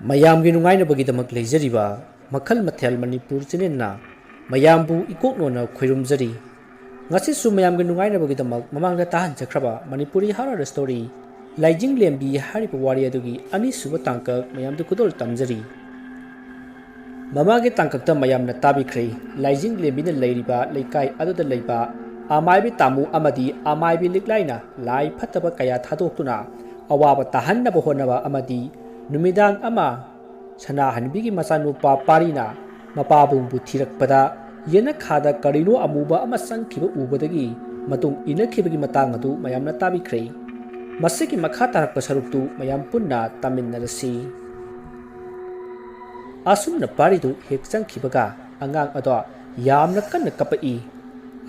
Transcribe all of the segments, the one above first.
ꯃꯌꯥꯝꯒꯤ ꯅꯨꯡꯉꯥꯏꯅꯕꯒꯤꯗꯃꯛ ꯂꯩꯖꯔꯤꯕ ꯃꯈꯜ ꯃꯊꯦꯜ ꯃꯅꯤꯄꯨꯔ ꯆꯦꯅꯦꯜꯅ ꯃꯌꯥꯝꯕꯨ ꯏꯀꯣꯛꯅꯣꯅ ꯈꯣꯏꯔꯨꯝꯖꯔꯤ ꯉꯁꯤꯁꯨ ꯃꯌꯥꯝꯒꯤ ꯅꯨꯡꯉꯥꯏꯅꯕꯒꯤꯗꯃꯛ ꯃꯃꯥꯡꯗ ꯇꯥꯍꯟꯖꯈ꯭ꯔꯕ ꯃꯅꯤꯄꯨꯔꯤ ꯍꯥꯔꯔ ꯁ꯭ꯇꯣꯔꯤ ꯂꯥꯏꯖꯤꯡ ꯂꯦꯝꯕꯤ ꯍꯥꯏꯔꯤꯕ ꯋꯥꯔꯤ ꯑꯗꯨꯒꯤ ꯑꯅꯤꯁꯨꯕ ꯇꯥꯡꯀꯛ ꯃꯌꯥꯝꯗ ꯈꯨꯗꯣꯜ ꯇꯝꯖꯔꯤ ꯃꯃꯥꯡꯒꯤ ꯇꯥꯡꯀꯛꯇ ꯃꯌꯥꯝꯅ ꯇꯥꯕꯤꯈ꯭ꯔꯦ ꯂꯥꯏꯖꯤꯡ ꯂꯦꯝꯕꯤꯅ ꯂꯩꯔꯤꯕ ꯂꯩꯀꯥꯏ ꯑꯗꯨꯗ ꯂꯩꯕ ꯑꯃꯥꯏꯕꯤ ꯇꯥꯃꯨ ꯑꯃꯗꯤ ꯑꯃꯥꯏꯕꯤ ꯂꯤꯛꯂꯥꯏꯅ ꯂꯥꯏ ꯐꯠꯇꯕ ꯀꯌꯥ ꯊꯥꯗꯣꯛꯇꯨꯅ ꯑꯋꯥꯕ ꯇꯥꯍꯟꯅꯕ ꯍꯣꯠꯅꯕ ꯑꯃꯗꯤ ꯅꯨꯃꯤꯗꯥꯡ ꯑꯃ ꯁꯅꯥꯍꯟꯕꯤꯒꯤ ꯃꯆꯥꯅꯨꯄꯥ ꯄꯥꯔꯤꯅ ꯃꯄꯥꯕꯨꯡꯕꯨ ꯊꯤꯔꯛꯄꯗ ꯌꯦꯅꯈꯥꯗ ꯀꯔꯤꯅꯣ ꯑꯃꯨꯕ ꯑꯃ ꯆꯪꯈꯤꯕ ꯎꯕꯗꯒꯤ ꯃꯇꯨꯡ ꯏꯟꯅꯈꯤꯕꯒꯤ ꯃꯇꯥꯡ ꯑꯗꯨ ꯃꯌꯥꯝꯅ ꯇꯥꯕꯤꯈ꯭ꯔꯦ ꯃꯁꯤꯒꯤ ꯃꯈꯥ ꯇꯥꯔꯛꯄ ꯁꯔꯨꯛꯇꯨ ꯃꯌꯥꯝ ꯄꯨꯟꯅ ꯇꯥꯃꯤꯟꯅꯔꯁꯤ ꯑꯁꯨꯝꯅ ꯄꯥꯔꯤꯗꯨ ꯍꯦꯛ ꯆꯪꯈꯤꯕꯒ ꯑꯉꯥꯡ ꯑꯗꯣ ꯌꯥꯝꯅ ꯀꯟꯅ ꯀꯞꯄꯛꯏ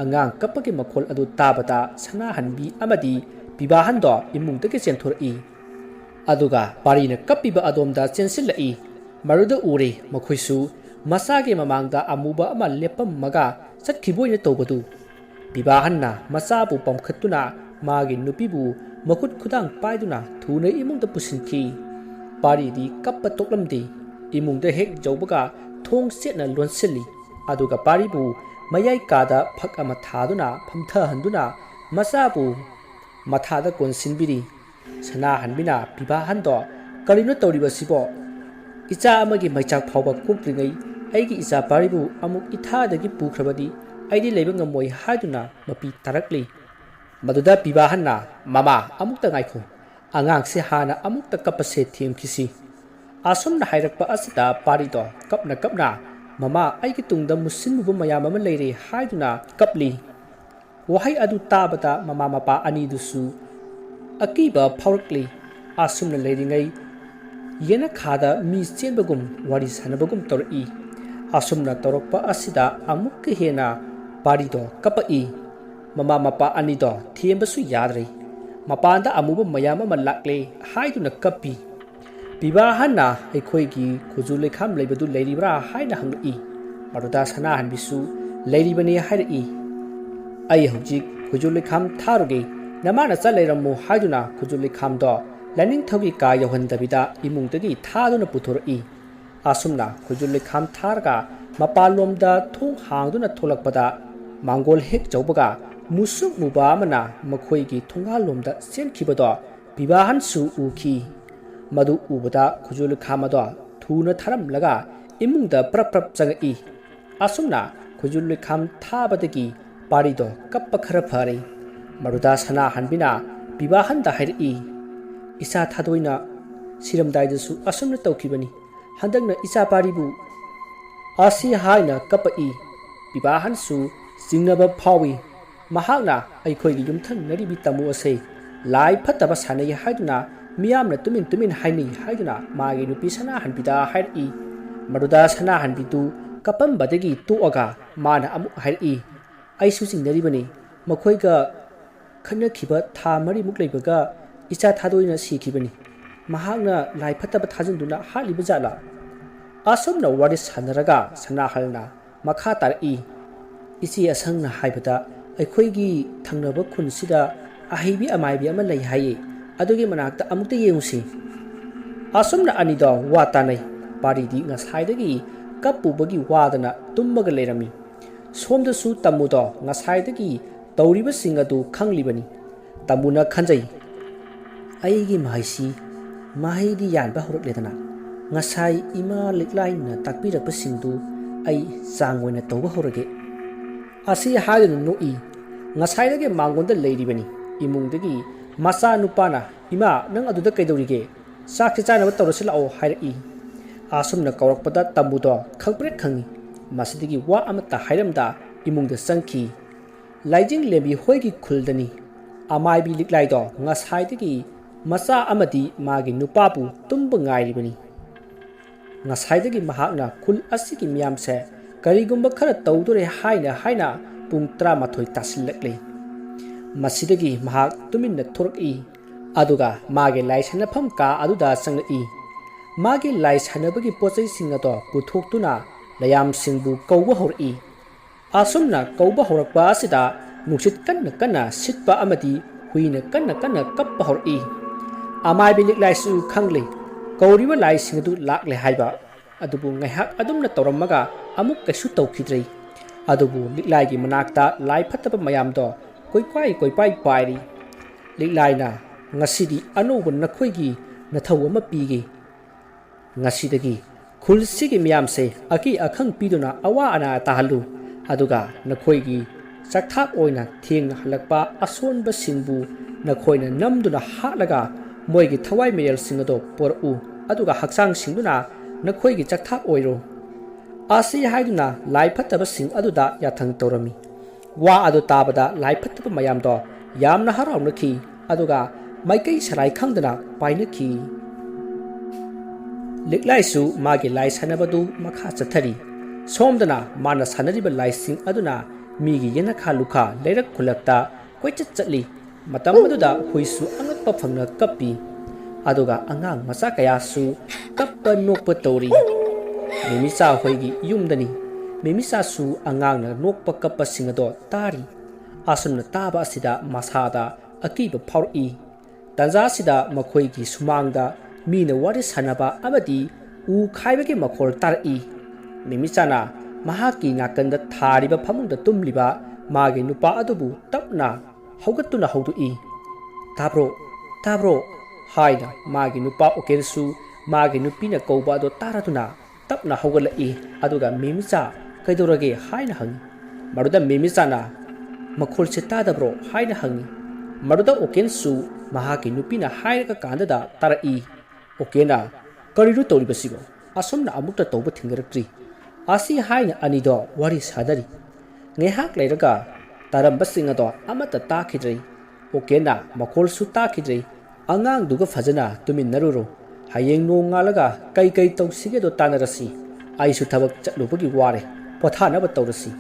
ꯑꯉꯥꯡ ꯀꯞꯄꯒꯤ ꯃꯈꯣꯜ ꯑꯗꯨ ꯇꯥꯕꯗ ꯁꯅꯥꯍꯟꯕꯤ ꯑꯃꯗꯤ ꯄꯤꯕꯥꯍꯟꯗꯣ ꯏꯃꯨꯡꯗꯒꯤ ꯆꯦꯟꯊꯣꯔꯛꯏ ꯑꯗꯨꯒ ꯄꯥꯔꯤꯅ ꯀꯞꯄꯤꯕ ꯑꯗꯣꯝꯗ ꯆꯦꯟꯁꯤꯜꯂꯛꯏ ꯃꯗꯨꯗ ꯎꯔꯦ ꯃꯈꯣꯏꯁꯨ ꯃꯆꯥꯒꯤ ꯃꯃꯥꯡꯗ ꯑꯃꯨꯕ ꯑꯃ ꯂꯦꯞꯄꯝꯃꯒ ꯆꯠꯈꯤꯕꯣꯏꯅ ꯇꯧꯕꯗꯨ ꯄꯤꯕꯥꯍꯟꯅ ꯃꯆꯥꯕꯨ ꯄꯝꯈꯠꯇꯨꯅ ꯃꯥꯒꯤ ꯅꯨꯄꯤꯕꯨ ꯃꯈꯨꯠ ꯈꯨꯗꯥꯡ ꯄꯥꯏꯗꯨꯅ ꯊꯨꯅ ꯏꯃꯨꯡꯗ ꯄꯨꯁꯤꯟꯈꯤ ꯄꯥꯔꯤꯗꯤ ꯀꯞꯄ ꯇꯣꯛꯂꯝꯗꯦ ꯏꯃꯨꯡꯗ ꯍꯦꯛ ꯌꯧꯕꯒ ꯊꯣꯡ ꯆꯦꯠꯅ ꯂꯣꯟꯁꯤꯜꯂꯤ ꯑꯗꯨꯒ ꯄꯥꯔꯤꯕꯨ ꯃꯌꯥꯏ ꯀꯥꯗ ꯐꯛ ꯑꯃ ꯊꯥꯗꯨꯅ ꯐꯝꯊꯍꯟꯗꯨꯅ ꯃꯆꯥꯕꯨ ꯃꯊꯥꯗ ꯀꯣꯟꯁꯤꯟꯕꯤꯔꯤ ꯁꯅꯥꯍꯟꯕꯤꯅ ꯄꯤꯕꯥꯍꯟꯗꯣ ꯀꯔꯤꯅꯣ ꯇꯧꯔꯤꯕꯁꯤꯕꯣ ꯏꯆꯥ ꯑꯃꯒꯤ ꯃꯩꯆꯥꯛ ꯐꯥꯎꯕ ꯀꯣꯛꯇ꯭ꯔꯤꯉꯩ ꯑꯩꯒꯤ ꯏꯆꯥ ꯄꯥꯔꯤꯕꯨ ꯑꯃꯨꯛ ꯏꯊꯥꯗꯒꯤ ꯄꯨꯈ꯭ꯔꯕꯗꯤ ꯑꯩꯗꯤ ꯂꯩꯕ ꯉꯝꯃꯣꯏ ꯍꯥꯏꯗꯨꯅ ꯃꯄꯤ ꯇꯥꯔꯛꯂꯤ ꯃꯗꯨꯗ ꯄꯤꯕꯥꯍꯟꯅ ꯃꯃꯥ ꯑꯃꯨꯛꯇ ꯉꯥꯏꯈꯣ ꯑꯉꯥꯡꯁꯦ ꯍꯥꯟꯅ ꯑꯃꯨꯛꯇ ꯀꯞꯄꯁꯦ ꯊꯦꯝꯈꯤꯁꯤ ꯑꯁꯨꯝꯅ ꯍꯥꯏꯔꯛꯄ ꯑꯁꯤꯗ ꯄꯥꯔꯤꯗꯣ ꯀꯞꯅ ꯀꯞꯅ ꯃꯃꯥ ꯑꯩꯒꯤ ꯇꯨꯡꯗ ꯃꯨꯁꯤꯟꯃꯨꯕ ꯃꯌꯥꯝ ꯑꯃ ꯂꯩꯔꯦ ꯍꯥꯏꯗꯨꯅ ꯀꯞꯂꯤ ꯋꯥꯍꯩ ꯑꯗꯨ ꯇꯥꯕꯗ ꯃꯃꯥ ꯃꯄꯥ ꯑꯅꯤꯗꯨꯁꯨ ꯑꯀꯤꯕ ꯐꯥꯎꯔꯛꯂꯤ ꯑꯁꯨꯝꯅ ꯂꯩꯔꯤꯉꯩ ꯌꯦꯅꯈꯥꯗ ꯃꯤ ꯆꯦꯟꯕꯒꯨꯝ ꯋꯥꯔꯤ ꯁꯥꯟꯅꯕꯒꯨꯝ ꯇꯧꯔꯛꯏ ꯑꯁꯨꯝꯅ ꯇꯧꯔꯛꯄ ꯑꯁꯤꯗ ꯑꯃꯨꯛꯀ ꯍꯦꯟꯅ ꯄꯥꯔꯤꯗꯣ ꯀꯞꯄꯛꯏ ꯃꯃꯥ ꯃꯄꯥ ꯑꯅꯤꯗꯣ ꯊꯦꯝꯕꯁꯨ ꯌꯥꯗ꯭ꯔꯦ ꯃꯄꯥꯟꯗ ꯑꯃꯨꯕ ꯃꯌꯥꯝ ꯑꯃ ꯂꯥꯛꯂꯦ ꯍꯥꯏꯗꯨꯅ ꯀꯞꯄꯤ ꯄꯤꯕꯥꯍꯟꯅ ꯑꯩꯈꯣꯏꯒꯤ ꯈꯨꯖꯨ ꯂꯩꯈꯥꯝ ꯂꯩꯕꯗꯨ ꯂꯩꯔꯤꯕ꯭ꯔꯥ ꯍꯥꯏꯅ ꯍꯪꯂꯛꯏ ꯃꯗꯨꯗ ꯁꯅꯥꯍꯟꯕꯤꯁꯨ ꯂꯩꯔꯤꯕꯅꯤ ꯍꯥꯏꯔꯛꯏ ꯑꯩ ꯍꯧꯖꯤꯛ ꯈꯨꯖꯨ ꯂꯩꯈꯥꯝ ꯊꯥꯔꯨꯒꯦ ꯅꯃꯥꯅ ꯆꯠ ꯂꯩꯔꯝꯃꯨ ꯍꯥꯏꯗꯨꯅ ꯈꯨꯖꯨ ꯂꯩꯈꯥꯝꯗꯣ ꯂꯥꯏꯅꯤꯡꯊꯧꯒꯤ ꯀꯥ ꯌꯧꯍꯟꯗꯕꯤꯗ ꯏꯃꯨꯡꯗꯒꯤ ꯊꯥꯗꯨꯅ ꯄꯨꯊꯣꯔꯛꯏ ꯑꯁꯨꯝꯅ ꯈꯨꯖꯨ ꯂꯩꯈꯥꯝ ꯊꯥꯔꯒ ꯃꯄꯥꯟꯂꯣꯝꯗ ꯊꯣꯡ ꯍꯥꯡꯗꯨꯅ ꯊꯣꯛꯂꯛꯄꯗ ꯃꯥꯡꯒꯣꯜ ꯍꯦꯛ ꯌꯧꯕꯒ ꯃꯨꯁꯨꯛ ꯃꯨꯕ ꯑꯃꯅ ꯃꯈꯣꯏꯒꯤ ꯊꯣꯡꯒꯥꯜꯂꯣꯝꯗ ꯆꯦꯟꯈꯤꯕꯗꯣ ꯄꯤꯕꯥꯍꯟꯁꯨ ꯎꯈꯤ ꯃꯗꯨ ꯎꯕꯗ ꯈꯨꯖꯨ ꯂꯩꯈꯥꯝ ꯑꯗꯣ ꯊꯨꯅ ꯊꯥꯔꯝꯂꯒ ꯏꯃꯨꯡꯗ ꯄ꯭ꯔꯞ ꯄ꯭ꯔꯞ ꯆꯪꯉꯛꯏ ꯑꯁꯨꯝꯅ ꯈꯨꯖꯨ ꯂꯩꯈꯥꯝ ꯊꯥꯕꯗꯒꯤ ꯄꯥꯔꯤꯗꯣ ꯀꯞꯄ ꯈꯔ ꯐꯔꯦ ꯃꯗꯨꯗ ꯁꯅꯥꯍꯟꯕꯤꯅ ꯄꯤꯕꯥꯍꯟꯗ ꯍꯥꯏꯔꯛꯏ ꯏꯆꯥ ꯊꯥꯗꯣꯏꯅ ꯁꯤꯔꯝꯗꯥꯏꯗꯁꯨ ꯑꯁꯨꯝꯅ ꯇꯧꯈꯤꯕꯅꯤ ꯍꯟꯗꯛꯅ ꯏꯆꯥ ꯄꯥꯔꯤꯕꯨ ꯑꯁꯤ ꯍꯥꯏꯅ ꯀꯞꯄꯛꯏ ꯄꯤꯕꯥꯍꯟꯁꯨ ꯆꯤꯡꯅꯕ ꯐꯥꯎꯏ ꯃꯍꯥꯛꯅ ꯑꯩꯈꯣꯏꯒꯤ ꯌꯨꯝꯊꯪꯅꯔꯤꯕꯤ ꯇꯥꯃꯨ ꯑꯁꯦ ꯂꯥꯏ ꯐꯠꯇꯕ ꯁꯥꯟꯅꯩ ꯍꯥꯏꯗꯨꯅ ꯃꯤꯌꯥꯝꯅ ꯇꯨꯃꯤꯟ ꯇꯨꯃꯤꯟ ꯍꯥꯏꯅꯩ ꯍꯥꯏꯗꯨꯅ ꯃꯥꯒꯤ ꯅꯨꯄꯤ ꯁꯅꯥꯍꯟꯕꯤꯗ ꯍꯥꯏꯔꯛꯏ ꯃꯗꯨꯗ ꯁꯅꯥꯍꯟꯕꯤꯗꯨ ꯀꯞꯄꯝꯕꯗꯒꯤ ꯇꯣꯛꯑꯒ ꯃꯥꯅ ꯑꯃꯨꯛ ꯍꯥꯏꯔꯛꯏ ꯑꯩꯁꯨ ꯆꯤꯡꯅꯔꯤꯕꯅꯤ ꯃꯈꯣꯏꯒ ꯈꯠꯅꯈꯤꯕ ꯊꯥ ꯃꯔꯤꯃꯨꯛ ꯂꯩꯕꯒ ꯏꯆꯥ ꯊꯥꯗꯣꯏꯅ ꯁꯤꯈꯤꯕꯅꯤ ꯃꯍꯥꯛꯅ ꯂꯥꯏ ꯐꯠꯇꯕ ꯊꯥꯖꯤꯟꯗꯨꯅ ꯍꯥꯠꯂꯤꯕ ꯖꯥꯠꯂꯥ ꯑꯁꯨꯝꯅ ꯋꯥꯔꯤ ꯁꯥꯟꯅꯔꯒ ꯁꯅꯥꯍꯜꯅ ꯃꯈꯥ ꯇꯥꯔꯛꯏ ꯏꯆꯦ ꯑꯁꯪꯅ ꯍꯥꯏꯕꯗ ꯑꯩꯈꯣꯏꯒꯤ ꯊꯪꯅꯕ ꯈꯨꯟꯁꯤꯗ ꯑꯍꯩꯕꯤ ꯑꯃꯥꯏꯕꯤ ꯑꯃ ꯂꯩ ꯍꯥꯏꯌꯦ ꯑꯗꯨꯒꯤ ꯃꯅꯥꯛꯇ ꯑꯃꯨꯛꯇ ꯌꯦꯡꯉꯨꯁꯤ ꯑꯁꯨꯝꯅ ꯑꯅꯤꯗꯣ ꯋꯥ ꯇꯥꯅꯩ ꯄꯥꯔꯤꯗꯤ ꯉꯁꯥꯏꯗꯒꯤ ꯀꯞꯄꯨꯕꯒꯤ ꯋꯥꯗꯅ ꯇꯨꯝꯃꯒ ꯂꯩꯔꯝꯃꯤ ꯁꯣꯝꯗꯁꯨ ꯇꯝꯃꯨꯗꯣ ꯉꯁꯥꯏꯗꯒꯤ ꯇꯧꯔꯤꯕꯁꯤꯡ ꯑꯗꯨ ꯈꯪꯂꯤꯕꯅꯤ ꯇꯝꯃꯨꯅ ꯈꯟꯖꯩ ꯑꯩꯒꯤ ꯃꯍꯩꯁꯤ ꯃꯍꯩꯗꯤ ꯌꯥꯟꯕ ꯍꯧꯔꯛꯂꯦꯗꯅ ꯉꯁꯥꯏ ꯏꯃꯥ ꯂꯤꯛꯂꯥꯏꯅ ꯇꯥꯛꯄꯤꯔꯛꯄꯁꯤꯡꯗꯨ ꯑꯩ ꯆꯥꯡ ꯑꯣꯏꯅ ꯇꯧꯕ ꯍꯧꯔꯒꯦ ꯑꯁꯤ ꯍꯥꯏꯗꯨꯅ ꯅꯣꯛꯏ ꯉꯁꯥꯏꯗꯒꯤ ꯃꯥꯡꯒꯣꯟꯗ ꯂꯩꯔꯤꯕꯅꯤ ꯏꯃꯨꯡꯗꯒꯤ ꯃꯆꯥ ꯅꯨꯄꯥꯅ ꯏꯃꯥ ꯅꯪ ꯑꯗꯨꯗ ꯀꯩꯗꯧꯔꯤꯒꯦ ꯆꯥꯛꯁꯤ ꯆꯥꯅꯕ ꯇꯧꯔꯁꯤ ꯂꯥꯛꯑꯣ ꯍꯥꯏꯔꯛꯏ ꯑꯁꯨꯝꯅ ꯀꯧꯔꯛꯄꯗ ꯇꯝꯕꯨꯗꯣ ꯈꯪꯄ꯭ꯔꯦꯛ ꯈꯪꯉꯤ ꯃꯁꯤꯗꯒꯤ ꯋꯥ ꯑꯃꯠꯇ ꯍꯥꯏꯔꯝꯗ ꯏꯃꯨꯡꯗ ꯆꯪꯈꯤ ꯂꯥꯏꯖꯤꯡ ꯂꯦꯝꯕꯤ ꯍꯣꯏꯒꯤ ꯈꯨꯜꯗꯅꯤ ꯑꯃꯥꯏꯕꯤ ꯂꯤꯛꯂꯥꯏꯗꯣ ꯉꯁꯥꯏꯗꯒꯤ ꯃꯆꯥ ꯑꯃꯗꯤ ꯃꯥꯒꯤ ꯅꯨꯄꯥꯕꯨ ꯇꯨꯝꯕ ꯉꯥꯏꯔꯤꯕꯅꯤ ꯉꯁꯥꯏꯗꯒꯤ ꯃꯍꯥꯛꯅ ꯈꯨꯜ ꯑꯁꯤꯒꯤ ꯃꯤꯌꯥꯝꯁꯦ ꯀꯔꯤꯒꯨꯝꯕ ꯈꯔ ꯇꯧꯗꯣꯔꯦ ꯍꯥꯏꯅ ꯄꯨꯡ 12 ꯇꯥꯁꯤꯜꯂꯛꯂꯦ ꯃꯁꯤꯗꯒꯤ ꯃꯍꯥꯛ ꯇꯨꯃꯤꯟꯅ ꯊꯣꯔꯛꯏ ꯑꯗꯨꯒ ꯃꯥꯒꯤ ꯂꯥꯏ ꯁꯥꯟꯅꯐꯝ ꯀꯥ ꯑꯗꯨꯗ ꯆꯪꯂꯛꯏ ꯃꯥꯒꯤ ꯂꯥꯏ ꯁꯥꯟꯅꯕꯒꯤ ꯄꯣꯠꯆꯩꯁꯤꯡ ꯑꯗꯣ ꯄꯨꯊꯣꯛꯇꯨꯅ ꯃꯌꯥꯝꯁꯤꯡꯕꯨ ꯀꯧꯕ ꯍꯧꯔꯛꯏ ꯑꯁꯨꯝꯅ ꯀꯧꯕ ꯍꯧꯔꯛꯄ ꯑꯁꯤꯗ ꯅꯨꯡꯁꯤꯠ ꯀꯟꯅ ꯀꯟꯅ ꯁꯤꯠꯄ ꯑꯃꯗꯤ ꯍꯨꯏꯅ ꯀꯟꯅ ꯀꯟꯅ ꯀꯞꯄ ꯍꯧꯔꯛꯏ ꯑꯃꯥꯏꯕꯤ ꯂꯤꯛꯂꯥꯏꯁꯨ ꯈꯪꯂꯦ ꯀꯧꯔꯤꯕ ꯂꯥꯏꯁꯤꯡ ꯑꯗꯨ ꯂꯥꯛꯂꯦ ꯍꯥꯏꯕ ꯑꯗꯨꯕꯨ ꯉꯥꯏꯍꯥꯛ ꯑꯗꯨꯝꯅ ꯇꯧꯔꯝꯃꯒ ꯑꯃꯨꯛ ꯀꯩꯁꯨ ꯇꯧꯈꯤꯗ꯭ꯔꯦ ꯑꯗꯨꯕꯨ ꯂꯤꯛꯂꯥꯏꯒꯤ ꯃꯅꯥꯛꯇ ꯂꯥꯏ ꯐꯠꯇꯕ ꯃꯌꯥꯝꯗꯣ ꯀꯣꯏꯄꯥꯏ ꯄꯥꯏꯔꯤ ꯂꯤꯛꯂꯥꯏꯅ ꯉꯁꯤꯗꯤ ꯑꯅꯧꯕ ꯅꯈꯣꯏꯒꯤ ꯅꯊꯧ ꯑꯃ ꯄꯤꯒꯦ ꯉꯁꯤꯗꯒꯤ ꯈꯨꯜꯁꯤꯒꯤ ꯃꯌꯥꯝꯁꯦ ꯑꯀꯤ ꯑꯈꯪ ꯄꯤꯗꯨꯅ ꯑꯋꯥ ꯑꯅꯥ ꯇꯥꯍꯜꯂꯨ ꯑꯗꯨꯒ ꯅꯈꯣꯏꯒꯤ ꯆꯥꯛꯊꯥꯛ ꯑꯣꯏꯅ ꯊꯦꯡꯅ ꯍꯜꯂꯛꯄ ꯑꯁꯣꯟꯕꯁꯤꯡꯕꯨ ꯅꯈꯣꯏꯅ ꯅꯝꯗꯨꯅ ꯍꯥꯠꯂꯒ ꯃꯣꯏꯒꯤ ꯊꯋꯥꯏ ꯃꯌꯦꯜꯁꯤꯡ ꯑꯗꯨ ꯄꯣꯔꯛꯎ ꯑꯗꯨꯒ ꯍꯛꯆꯥꯡꯁꯤꯡꯗꯨꯅ ꯅꯈꯣꯏꯒꯤ ꯆꯥꯛꯊꯥꯛ ꯑꯣꯏꯔꯣ ꯑꯁꯤ ꯍꯥꯏꯗꯨꯅ ꯂꯥꯏ ꯐꯠꯇꯕꯁꯤꯡ ꯑꯗꯨꯗ ꯌꯥꯊꯪ ꯇꯧꯔꯝꯃꯤ ꯋꯥ ꯑꯗꯨ ꯇꯥꯕꯗ ꯂꯥꯏ ꯐꯠꯇꯕ ꯃꯌꯥꯝꯗꯣ ꯌꯥꯝꯅ ꯍꯔꯥꯎꯅꯈꯤ ꯑꯗꯨꯒ ꯃꯥꯏꯀꯩ ꯁꯔꯥꯏ ꯈꯪꯗꯅ ꯄꯥꯏꯅꯈꯤ ꯂꯤꯛꯂꯥꯏꯁꯨ ꯃꯥꯒꯤ ꯂꯥꯏ ꯁꯥꯟꯅꯕꯗꯨ ꯃꯈꯥ ꯆꯠꯊꯔꯤ ꯁꯣꯝꯗꯅ ꯃꯥꯅ ꯁꯥꯟꯅꯔꯤꯕ ꯂꯥꯏꯁꯤꯡ ꯑꯗꯨꯅ ꯃꯤꯒꯤ ꯌꯦꯅꯈꯥ ꯂꯨꯈꯥ ꯂꯩꯔꯛ ꯈꯨꯜꯂꯛꯇ ꯀꯣꯏꯆꯠ ꯆꯠꯂꯤ ꯃꯇꯝ ꯑꯗꯨꯗ ꯍꯨꯏꯁꯨ ꯑꯉꯛꯄ ꯐꯪꯅ ꯀꯞꯄꯤ ꯑꯗꯨꯒ ꯑꯉꯥꯡ ꯃꯆꯥ ꯀꯌꯥꯁꯨ ꯀꯞꯄ ꯅꯣꯛꯄ ꯇꯧꯔꯤ ꯃꯦꯃꯤꯆꯥ ꯍꯣꯏꯒꯤ ꯌꯨꯝꯗꯅꯤ ꯃꯦꯃꯤꯆꯥꯁꯨ ꯑꯉꯥꯡꯅ ꯅꯣꯛꯄ ꯀꯞꯄꯁꯤꯡ ꯑꯗꯣ ꯇꯥꯔꯤ ꯑꯁꯨꯝꯅ ꯇꯥꯕ ꯑꯁꯤꯗ ꯃꯁꯥꯗ ꯑꯀꯤꯕ ꯐꯥꯎꯔꯛꯏ ꯇꯥꯟꯖꯥꯁꯤꯗ ꯃꯈꯣꯏꯒꯤ ꯁꯨꯃꯥꯡꯗ ꯃꯤꯅ ꯋꯥꯔꯤ ꯁꯥꯟꯅꯕ ꯑꯃꯗꯤ ꯎ ꯈꯥꯏꯕꯒꯤ ꯃꯈꯣꯜ ꯇꯥꯔꯛꯏ ꯃꯦꯃꯤꯆꯥꯅ ꯃꯍꯥꯛꯀꯤ ꯅꯥꯀꯟꯗ ꯊꯥꯔꯤꯕ ꯐꯃꯨꯡꯗ ꯇꯨꯝꯂꯤꯕ ꯃꯥꯒꯤ ꯅꯨꯄꯥ ꯑꯗꯨꯕꯨ ꯇꯞꯅ ꯍꯧꯒꯠꯇꯨꯅ ꯍꯧꯗꯣꯛꯏ ꯇꯥꯕ꯭ꯔꯣ ꯇꯥꯕ꯭ꯔꯣ ꯍꯥꯏꯅ ꯃꯥꯒꯤ ꯅꯨꯄꯥ ꯎꯀꯦꯜꯁꯨ ꯃꯥꯒꯤ ꯅꯨꯄꯤꯅ ꯀꯧꯕ ꯑꯗꯨ ꯇꯥꯔꯗꯨꯅ ꯇꯞꯅ ꯍꯧꯒꯠꯂꯛꯏ ꯑꯗꯨꯒ ꯃꯦꯃꯤꯆꯥ ꯀꯩꯗꯧꯔꯒꯦ ꯍꯥꯏꯅ ꯍꯪꯉꯤ ꯃꯗꯨꯗ ꯃꯦꯃꯤꯆꯥꯅ ꯃꯈꯣꯜꯁꯦ ꯇꯥꯗꯕ꯭ꯔꯣ ꯍꯥꯏꯅ ꯍꯪꯉꯤ ꯃꯗꯨꯗ ꯎꯀꯦꯜꯁꯨ ꯃꯍꯥꯛꯀꯤ ꯅꯨꯄꯤꯅ ꯍꯥꯏꯔꯒ ꯀꯥꯟꯗꯗ ꯇꯥꯔꯛꯏ ꯎꯀꯦꯜꯅ ꯀꯔꯤꯅꯣ ꯇꯧꯔꯤꯕꯁꯤꯕꯣ ꯑꯁꯨꯝꯅ ꯑꯃꯨꯛꯇ ꯇꯧꯕ ꯊꯦꯡꯅꯔꯛꯇ꯭ꯔꯤ ꯑꯁꯤ ꯍꯥꯏꯅ ꯑꯅꯤꯗꯣ ꯋꯥꯔꯤ ꯁꯥꯅꯔꯤ ꯉꯥꯏꯍꯥꯛ ꯂꯩꯔꯒ ꯇꯥꯔꯝꯕꯁꯤꯡ ꯑꯗꯣ ꯑꯃꯠꯇ ꯇꯥꯈꯤꯗ꯭ꯔꯦ ꯎꯀꯦꯜꯅ ꯃꯈꯣꯜꯁꯨ ꯇꯥꯈꯤꯗ꯭ꯔꯦ ꯑꯉꯥꯡꯗꯨꯒ ꯐꯖꯅ ꯇꯨꯃꯤꯟꯅꯔꯨꯔꯣ ꯍꯌꯦꯡ ꯅꯣꯡꯉꯥꯜꯂꯒ ꯀꯩ ꯇꯧꯁꯤꯒꯦꯗꯣ ꯇꯥꯟꯅꯔꯁꯤ ꯑꯩꯁꯨ ꯊꯕꯛ ꯆꯠꯂꯨꯕꯒꯤ ꯋꯥꯔꯦ ꯄꯣꯊꯥꯅꯕ ꯇꯧꯔꯁꯤ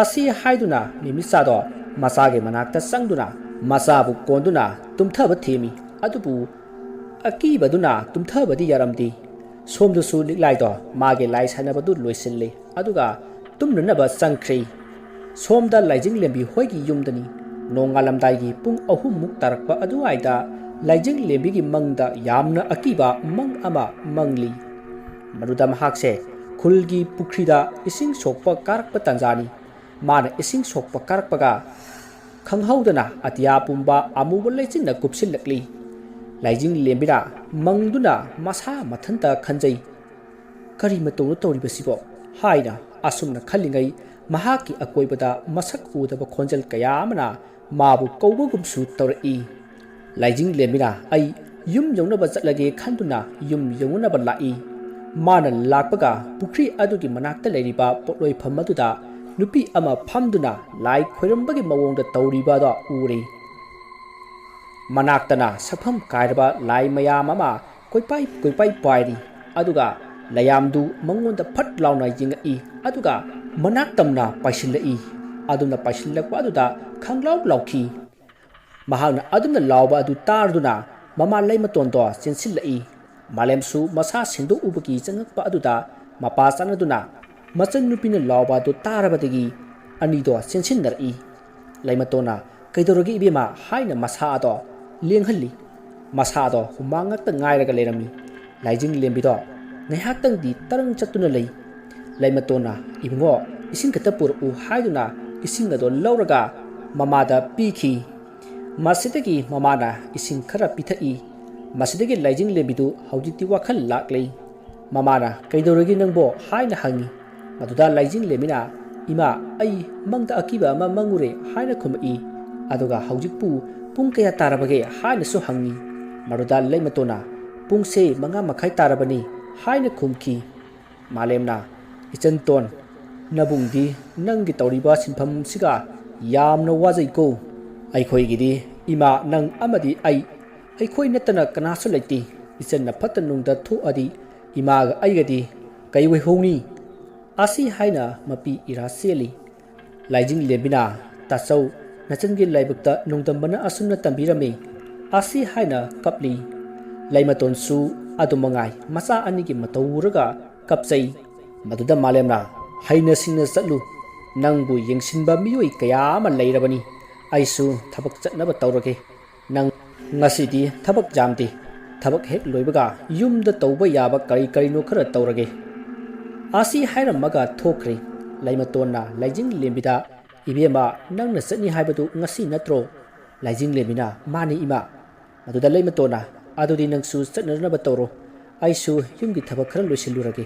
ꯑꯁꯤ ꯍꯥꯏꯗꯨꯅ ꯃꯦꯃꯤꯆꯥꯗꯣ ꯃꯆꯥꯒꯤ ꯃꯅꯥꯛꯇ ꯆꯪꯗꯨꯅ ꯃꯆꯥꯕꯨ ꯀꯣꯟꯗꯨꯅ ꯇꯨꯝꯊꯕ ꯊꯦꯝꯃꯤ ꯑꯗꯨꯕꯨ ꯑꯀꯤꯕꯗꯨꯅ ꯇꯨꯝꯊꯕꯗꯤ ꯌꯥꯔꯝꯗꯦ ꯁꯣꯝꯗꯁꯨ ꯂꯤꯛꯂꯥꯏꯗꯣ ꯃꯥꯒꯤ ꯂꯥꯏ ꯁꯥꯟꯅꯕꯗꯨ ꯂꯣꯏꯁꯤꯜꯂꯦ ꯑꯗꯨꯒ ꯇꯨꯝꯅꯅꯕ ꯆꯪꯈ꯭ꯔꯦ ꯁꯣꯝꯗ ꯂꯥꯏꯖꯤꯡꯂꯦꯝꯕꯤ ꯍꯣꯏꯒꯤ ꯌꯨꯝꯗꯅꯤ ꯅꯣꯡꯉꯥꯜꯂꯝꯗꯥꯏꯒꯤ ꯄꯨꯡ 3 ꯇꯥꯔꯛꯄ ꯑꯗꯨꯋꯥꯏꯗ ꯂꯥꯏꯖꯤꯡꯂꯦꯝꯕꯤꯒꯤ ꯃꯪꯗ ꯌꯥꯝꯅ ꯑꯀꯤꯕ ꯃꯪ ꯑꯃ ꯃꯪꯂꯤ ꯃꯗꯨꯗ ꯃꯍꯥꯛꯁꯦ ꯈꯨꯜꯒꯤ ꯄꯨꯈ꯭ꯔꯤꯗ ꯏꯁꯤꯡ ꯁꯣꯛꯄ ꯀꯥꯔꯛꯄ ꯇꯥꯟꯖꯥꯅꯤ ꯃꯥꯅ ꯏꯁꯤꯡ ꯁꯣꯛꯄ ꯀꯥꯔꯛꯄꯒ ꯈꯪꯍꯧꯗꯅ ꯑꯇꯤꯌꯥ ꯄꯨꯝꯕ ꯑꯃꯨꯕ ꯂꯩꯆꯤꯟꯅ ꯀꯨꯞꯁꯤꯜꯂꯛꯂꯤ ꯂꯥꯏꯖꯤꯡꯂꯦꯝꯕꯤꯅ ꯃꯪꯗꯨꯅ ꯃꯁꯥ ꯃꯊꯟꯇ ꯈꯟꯖꯩ ꯀꯔꯤ ꯃꯇꯧꯅꯣ ꯇꯧꯔꯤꯕꯁꯤꯕꯣ ꯍꯥꯏꯅ ꯑꯁꯨꯝꯅ ꯈꯜꯂꯤꯉꯩ ꯃꯍꯥꯛꯀꯤ ꯑꯀꯣꯏꯕꯗ ꯃꯁꯛ ꯎꯗꯕ ꯈꯣꯟꯖꯦꯜ ꯀꯌꯥ ꯑꯃꯅ ꯃꯥꯕꯨ ꯀꯧꯕꯒꯨꯝꯁꯨ ꯇꯧꯔꯛꯏ ꯂꯥꯏꯖꯤꯡꯂꯦꯝꯕꯤꯅ ꯑꯩ ꯌꯨꯝ ꯌꯧꯅꯕ ꯆꯠꯂꯒꯦ ꯈꯟꯗꯨꯅ ꯌꯨꯝ ꯌꯧꯅꯅꯕ ꯂꯥꯛꯏ ꯃꯥꯅ ꯂꯥꯛꯄꯒ ꯄꯨꯈ꯭ꯔꯤ ꯑꯗꯨꯒꯤ ꯃꯅꯥꯛꯇ ꯂꯩꯔꯤꯕ ꯄꯣꯠꯂꯣꯏꯐꯝ ꯑꯗꯨꯗ ꯅꯨꯄꯤ ꯑꯃ ꯐꯝꯗꯨꯅ ꯂꯥꯏ ꯈꯣꯏꯔꯝꯕꯒꯤ ꯃꯑꯣꯡꯗ ꯇꯧꯔꯤꯕꯗꯣ ꯎꯔꯦ ꯃꯅꯥꯛꯇꯅ ꯁꯛꯐꯝ ꯀꯥꯏꯔꯕ ꯂꯥꯏ ꯃꯌꯥꯝ ꯑꯃ ꯀꯣꯏꯄꯥꯏ ꯄꯥꯏꯔꯤ ꯑꯗꯨꯒ ꯂꯌꯥꯝꯗꯨ ꯃꯉꯣꯟꯗ ꯐꯠ ꯂꯥꯎꯅ ꯌꯦꯡꯉꯛꯏ ꯑꯗꯨꯒ ꯃꯅꯥꯛ ꯇꯝꯅ ꯄꯥꯏꯁꯤꯜꯂꯛꯏ ꯑꯗꯨꯅ ꯄꯥꯏꯁꯤꯜꯂꯛꯄ ꯑꯗꯨꯗ ꯈꯪꯂꯥꯎ ꯂꯥꯎꯈꯤ ꯃꯍꯥꯛꯅ ꯑꯗꯨꯝꯅ ꯂꯥꯎꯕ ꯑꯗꯨ ꯇꯥꯔꯗꯨꯅ ꯃꯃꯥ ꯂꯩꯃꯇꯣꯟꯗꯣ ꯆꯦꯟꯁꯤꯜꯂꯛꯏ ꯃꯥꯂꯦꯝꯁꯨ ꯃꯁꯥ ꯁꯦꯡꯗꯣꯛꯎꯕꯒꯤ ꯆꯪꯉꯛꯄ ꯑꯗꯨꯗ ꯃꯄꯥ ꯆꯥꯟꯅꯗꯨꯅ ꯃꯆꯟꯅꯨꯄꯤꯅ ꯂꯥꯎꯕ ꯑꯗꯨ ꯇꯥꯔꯕꯗꯒꯤ ꯑꯅꯤꯗꯣ ꯆꯦꯟꯁꯤꯟꯅꯔꯛꯏ ꯂꯩꯃꯇꯣꯟꯅ ꯀꯩꯗꯧꯔꯒꯦ ꯏꯕꯦꯝꯃ ꯍꯥꯏꯅ ꯃꯁꯥ ꯑꯗꯣ ꯂꯦꯡꯍꯜꯂꯤ ꯃꯁꯥꯗꯣ ꯍꯨꯃꯥꯡ ꯉꯥꯛꯇ ꯉꯥꯏꯔꯒ ꯂꯩꯔꯝꯃꯤ ꯂꯥꯏꯖꯤꯡꯂꯦꯝꯕꯤꯗꯣ ꯉꯥꯏꯍꯥꯛꯇꯪꯗꯤ ꯇꯔꯪ ꯆꯠꯇꯨꯅ ꯂꯩ ꯂꯩꯃꯇꯣꯟꯅ ꯏꯕꯨꯡꯉꯣ ꯏꯁꯤꯡ ꯈꯛꯇ ꯄꯨꯔꯛꯎ ꯍꯥꯏꯗꯨꯅ ꯏꯁꯤꯡ ꯑꯗꯣ ꯂꯧꯔꯒ ꯃꯃꯥꯗ ꯄꯤꯈꯤ ꯃꯁꯤꯗꯒꯤ ꯃꯃꯥꯅ ꯏꯁꯤꯡ ꯈꯔ ꯄꯤꯊꯛꯏ ꯃꯁꯤꯗꯒꯤ ꯂꯥꯏꯖꯤꯡꯂꯦꯝꯕꯤꯗꯨ ꯍꯧꯖꯤꯛꯇꯤ ꯋꯥꯈꯜ ꯂꯥꯛꯂꯦ ꯃꯃꯥꯅ ꯀꯩꯗꯧꯔꯒꯦ ꯅꯪꯕꯣ ꯍꯥꯏꯅ ꯍꯪꯉꯤ ꯃꯗꯨꯗ ꯂꯥꯏꯖꯤꯡꯂꯦꯝꯕꯤꯅ ꯏꯃꯥ ꯑꯩ ꯃꯪꯗ ꯑꯀꯤꯕ ꯑꯃ ꯃꯪꯉꯨꯔꯦ ꯍꯥꯏꯅ ꯈꯨꯝꯃꯛꯏ ꯑꯗꯨꯒ ꯍꯧꯖꯤꯛꯄꯨ ꯄꯨꯡ ꯀꯌꯥ ꯇꯥꯔꯕꯒꯦ ꯍꯥꯏꯅꯁꯨ ꯍꯪꯉꯤ ꯃꯗꯨꯗ ꯂꯩꯃꯇꯣꯟꯅ ꯄꯨꯡꯁꯦ 5:30 ꯇꯥꯔꯕꯅꯤ ꯍꯥꯏꯅ ꯈꯨꯝꯈꯤ ꯃꯥꯂꯦꯝꯅ ꯏꯆꯟꯇꯣꯟ ꯅꯕꯨꯡꯗꯤ ꯅꯪꯒꯤ ꯇꯧꯔꯤꯕ ꯁꯤꯟꯐꯝꯁꯤꯒ ꯌꯥꯝꯅ ꯋꯥꯖꯩꯀꯣ ꯑꯩꯈꯣꯏꯒꯤꯗꯤ ꯏꯃꯥ ꯅꯪ ꯑꯃꯗꯤ ꯑꯩꯈꯣꯏ ꯅꯠꯇꯅ ꯀꯅꯥꯁꯨ ꯂꯩꯇꯦ ꯏꯆꯟꯅ ꯐꯠꯇ ꯅꯨꯡꯗ ꯊꯣꯛꯑꯗꯤ ꯏꯃꯥꯒ ꯑꯩꯒꯗꯤ ꯀꯩ ꯑꯣꯏꯍꯧꯅꯤ ꯑꯁꯤ ꯍꯥꯏꯅ ꯃꯄꯤ ꯏꯔꯥ ꯆꯦꯜꯂꯤ ꯂꯥꯏꯖꯤꯡꯂꯦꯝꯕꯤꯅ ꯇꯥꯆꯧ ꯅꯆꯟꯒꯤ ꯂꯥꯏꯕꯛꯇ ꯅꯣꯡꯗꯝꯕꯅ ꯑꯁꯨꯝꯅ ꯇꯝꯕꯤꯔꯝꯃꯤ ꯑꯁꯤ ꯍꯥꯏꯅ ꯀꯞꯂꯤ ꯂꯩꯃꯇꯣꯟꯁꯨ ꯑꯗꯨꯃꯉꯥꯏ ꯃꯆꯥ ꯑꯅꯤꯒꯤ ꯃꯇꯧ ꯎꯔꯒ ꯀꯞꯆꯩ ꯃꯗꯨꯗ ꯃꯥꯂꯦꯝꯅ ꯍꯩꯅ ꯁꯤꯡꯅ ꯆꯠꯂꯨ ꯅꯪꯕꯨ ꯌꯦꯡꯁꯤꯟꯕ ꯃꯤꯑꯣꯏ ꯀꯌꯥ ꯑꯃ ꯂꯩꯔꯕꯅꯤ ꯑꯩꯁꯨ ꯊꯕꯛ ꯆꯠꯅꯕ ꯇꯧꯔꯒꯦ ꯅꯪ ꯉꯁꯤꯗꯤ ꯊꯕꯛ ꯌꯥꯝꯗꯦ ꯊꯕꯛ ꯍꯦꯛ ꯂꯣꯏꯕꯒ ꯌꯨꯝꯗ ꯇꯧꯕ ꯌꯥꯕ ꯀꯔꯤ ꯀꯔꯤꯅꯣ ꯈꯔ ꯇꯧꯔꯒꯦ ꯑꯁꯤ ꯍꯥꯏꯔꯝꯃꯒ ꯊꯣꯛꯈ꯭ꯔꯦ ꯂꯩꯃꯇꯣꯟꯅ ꯂꯥꯏꯖꯤꯡ ꯂꯦꯝꯕꯤꯗ ꯏꯕꯦꯝꯃ ꯅꯪꯅ ꯆꯠꯅꯤ ꯍꯥꯏꯕꯗꯨ ꯉꯁꯤ ꯅꯠꯇ꯭ꯔꯣ ꯂꯥꯏꯖꯤꯡ ꯂꯦꯝꯕꯤꯅ ꯃꯥꯅꯤ ꯏꯃꯥ ꯃꯗꯨꯗ ꯂꯩꯃꯇꯣꯟꯅ ꯑꯗꯨꯗꯤ ꯅꯪꯁꯨ ꯆꯠꯅꯅꯕ ꯇꯧꯔꯣ ꯑꯩꯁꯨ ꯌꯨꯝꯒꯤ ꯊꯕꯛ ꯈꯔ ꯂꯣꯏꯁꯤꯜꯂꯨꯔꯒꯦ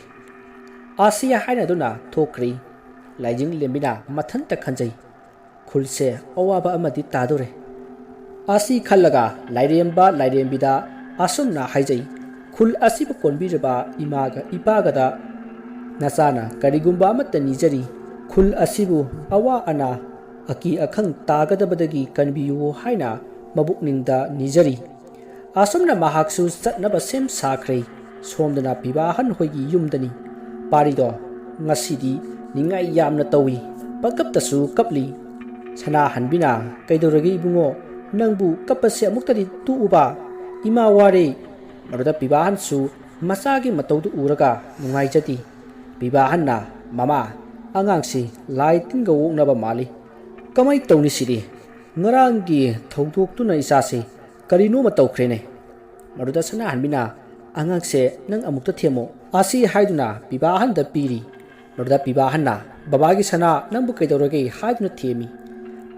ꯑꯁꯤ ꯍꯥꯏꯅꯗꯨꯅ ꯊꯣꯛꯈ꯭ꯔꯤ ꯂꯥꯏꯖꯤꯡ ꯂꯦꯝꯕꯤꯅ ꯃꯊꯟꯇ ꯈꯟꯖꯩ ꯈꯨꯜꯁꯦ ꯑꯋꯥꯕ ꯑꯃꯗꯤ ꯇꯥꯗꯣꯔꯦ ꯑꯁꯤ ꯈꯜꯂꯒ ꯂꯥꯏꯔꯦꯝꯕ ꯂꯥꯏꯔꯦꯝꯕꯤꯗ ꯑꯁꯨꯝꯅ ꯍꯥꯏꯖꯩ ꯈꯨꯜ ꯑꯁꯤꯕꯨ ꯀꯣꯟꯕꯤꯔꯤꯕ ꯏꯃꯥꯒ ꯏꯄꯥꯒꯗ ꯅꯆꯥꯅ ꯀꯔꯤꯒꯨꯝꯕ ꯑꯃꯠꯇ ꯅꯤꯖꯔꯤ ꯈꯨꯜ ꯑꯁꯤꯕꯨ ꯑꯋꯥ ꯑꯅꯥ ꯑꯀꯤ ꯑꯈꯪ ꯇꯥꯒꯗꯕꯗꯒꯤ ꯀꯟꯕꯤꯌꯨ ꯍꯥꯏꯅ ꯃꯕꯨꯛꯅꯤꯡꯗ ꯅꯤꯖꯔꯤ ꯑꯁꯨꯝꯅ ꯃꯍꯥꯛꯁꯨ ꯆꯠꯅꯕ ꯁꯦꯝ ꯁꯥꯈ꯭ꯔꯦ ꯁꯣꯝꯗꯅ ꯄꯤꯕꯥꯍꯟ ꯍꯣꯏꯒꯤ ꯌꯨꯝꯗꯅꯤ ꯄꯥꯔꯤꯗꯣ ꯉꯁꯤꯗꯤ ꯅꯤꯡꯉꯥꯏ ꯌꯥꯝꯅ ꯇꯧꯏ ꯄꯪꯀꯞꯇꯁꯨ ꯀꯞꯂꯤ ꯁꯅꯥꯍꯟꯕꯤꯅ ꯀꯩꯗꯧꯔꯒꯦ ꯏꯕꯨꯡꯉꯣ ꯅꯪꯕꯨ ꯀꯞꯄꯁꯦ ꯑꯃꯨꯛꯇꯗꯤ ꯇꯣꯛꯎꯕ ꯏꯃꯥ ꯋꯥꯔꯦ ꯃꯗꯨꯗ ꯄꯤꯕꯥꯍꯟꯁꯨ ꯃꯆꯥꯒꯤ ꯃꯇꯧꯗꯨ ꯎꯔꯒ ꯅꯨꯡꯉꯥꯏꯖꯗꯦ ꯄꯤꯕꯥꯍꯟꯅ ꯃꯃꯥ ꯑꯉꯥꯡꯁꯤ ꯂꯥꯏ ꯇꯤꯟꯒ ꯑꯣꯛꯅꯕ ꯃꯥꯜꯂꯤ ꯀꯃꯥꯏ ꯇꯧꯅꯤ ꯁꯤꯗꯤ ꯉꯔꯥꯡꯒꯤ ꯊꯧꯗꯣꯛꯇꯨꯅ ꯏꯆꯥꯁꯤ ꯀꯔꯤꯅꯣꯃ ꯇꯧꯈ꯭ꯔꯦꯅꯦ ꯃꯗꯨꯗ ꯁꯅꯥꯍꯟꯕꯤꯅ ꯑꯉꯥꯡꯁꯦ ꯅꯪ ꯑꯃꯨꯛꯇ ꯊꯦꯝꯃꯣ ꯑꯁꯤ ꯍꯥꯏꯗꯨꯅ ꯄꯤꯕꯥꯍꯟꯗ ꯄꯤꯔꯤ ꯃꯗꯨꯗ ꯄꯤꯕꯥꯍꯟꯅ ꯕꯕꯥꯒꯤ ꯁꯅꯥ ꯅꯪꯕꯨ ꯀꯩꯗꯧꯔꯒꯦ ꯍꯥꯏꯗꯨꯅ ꯊꯦꯝꯃꯤ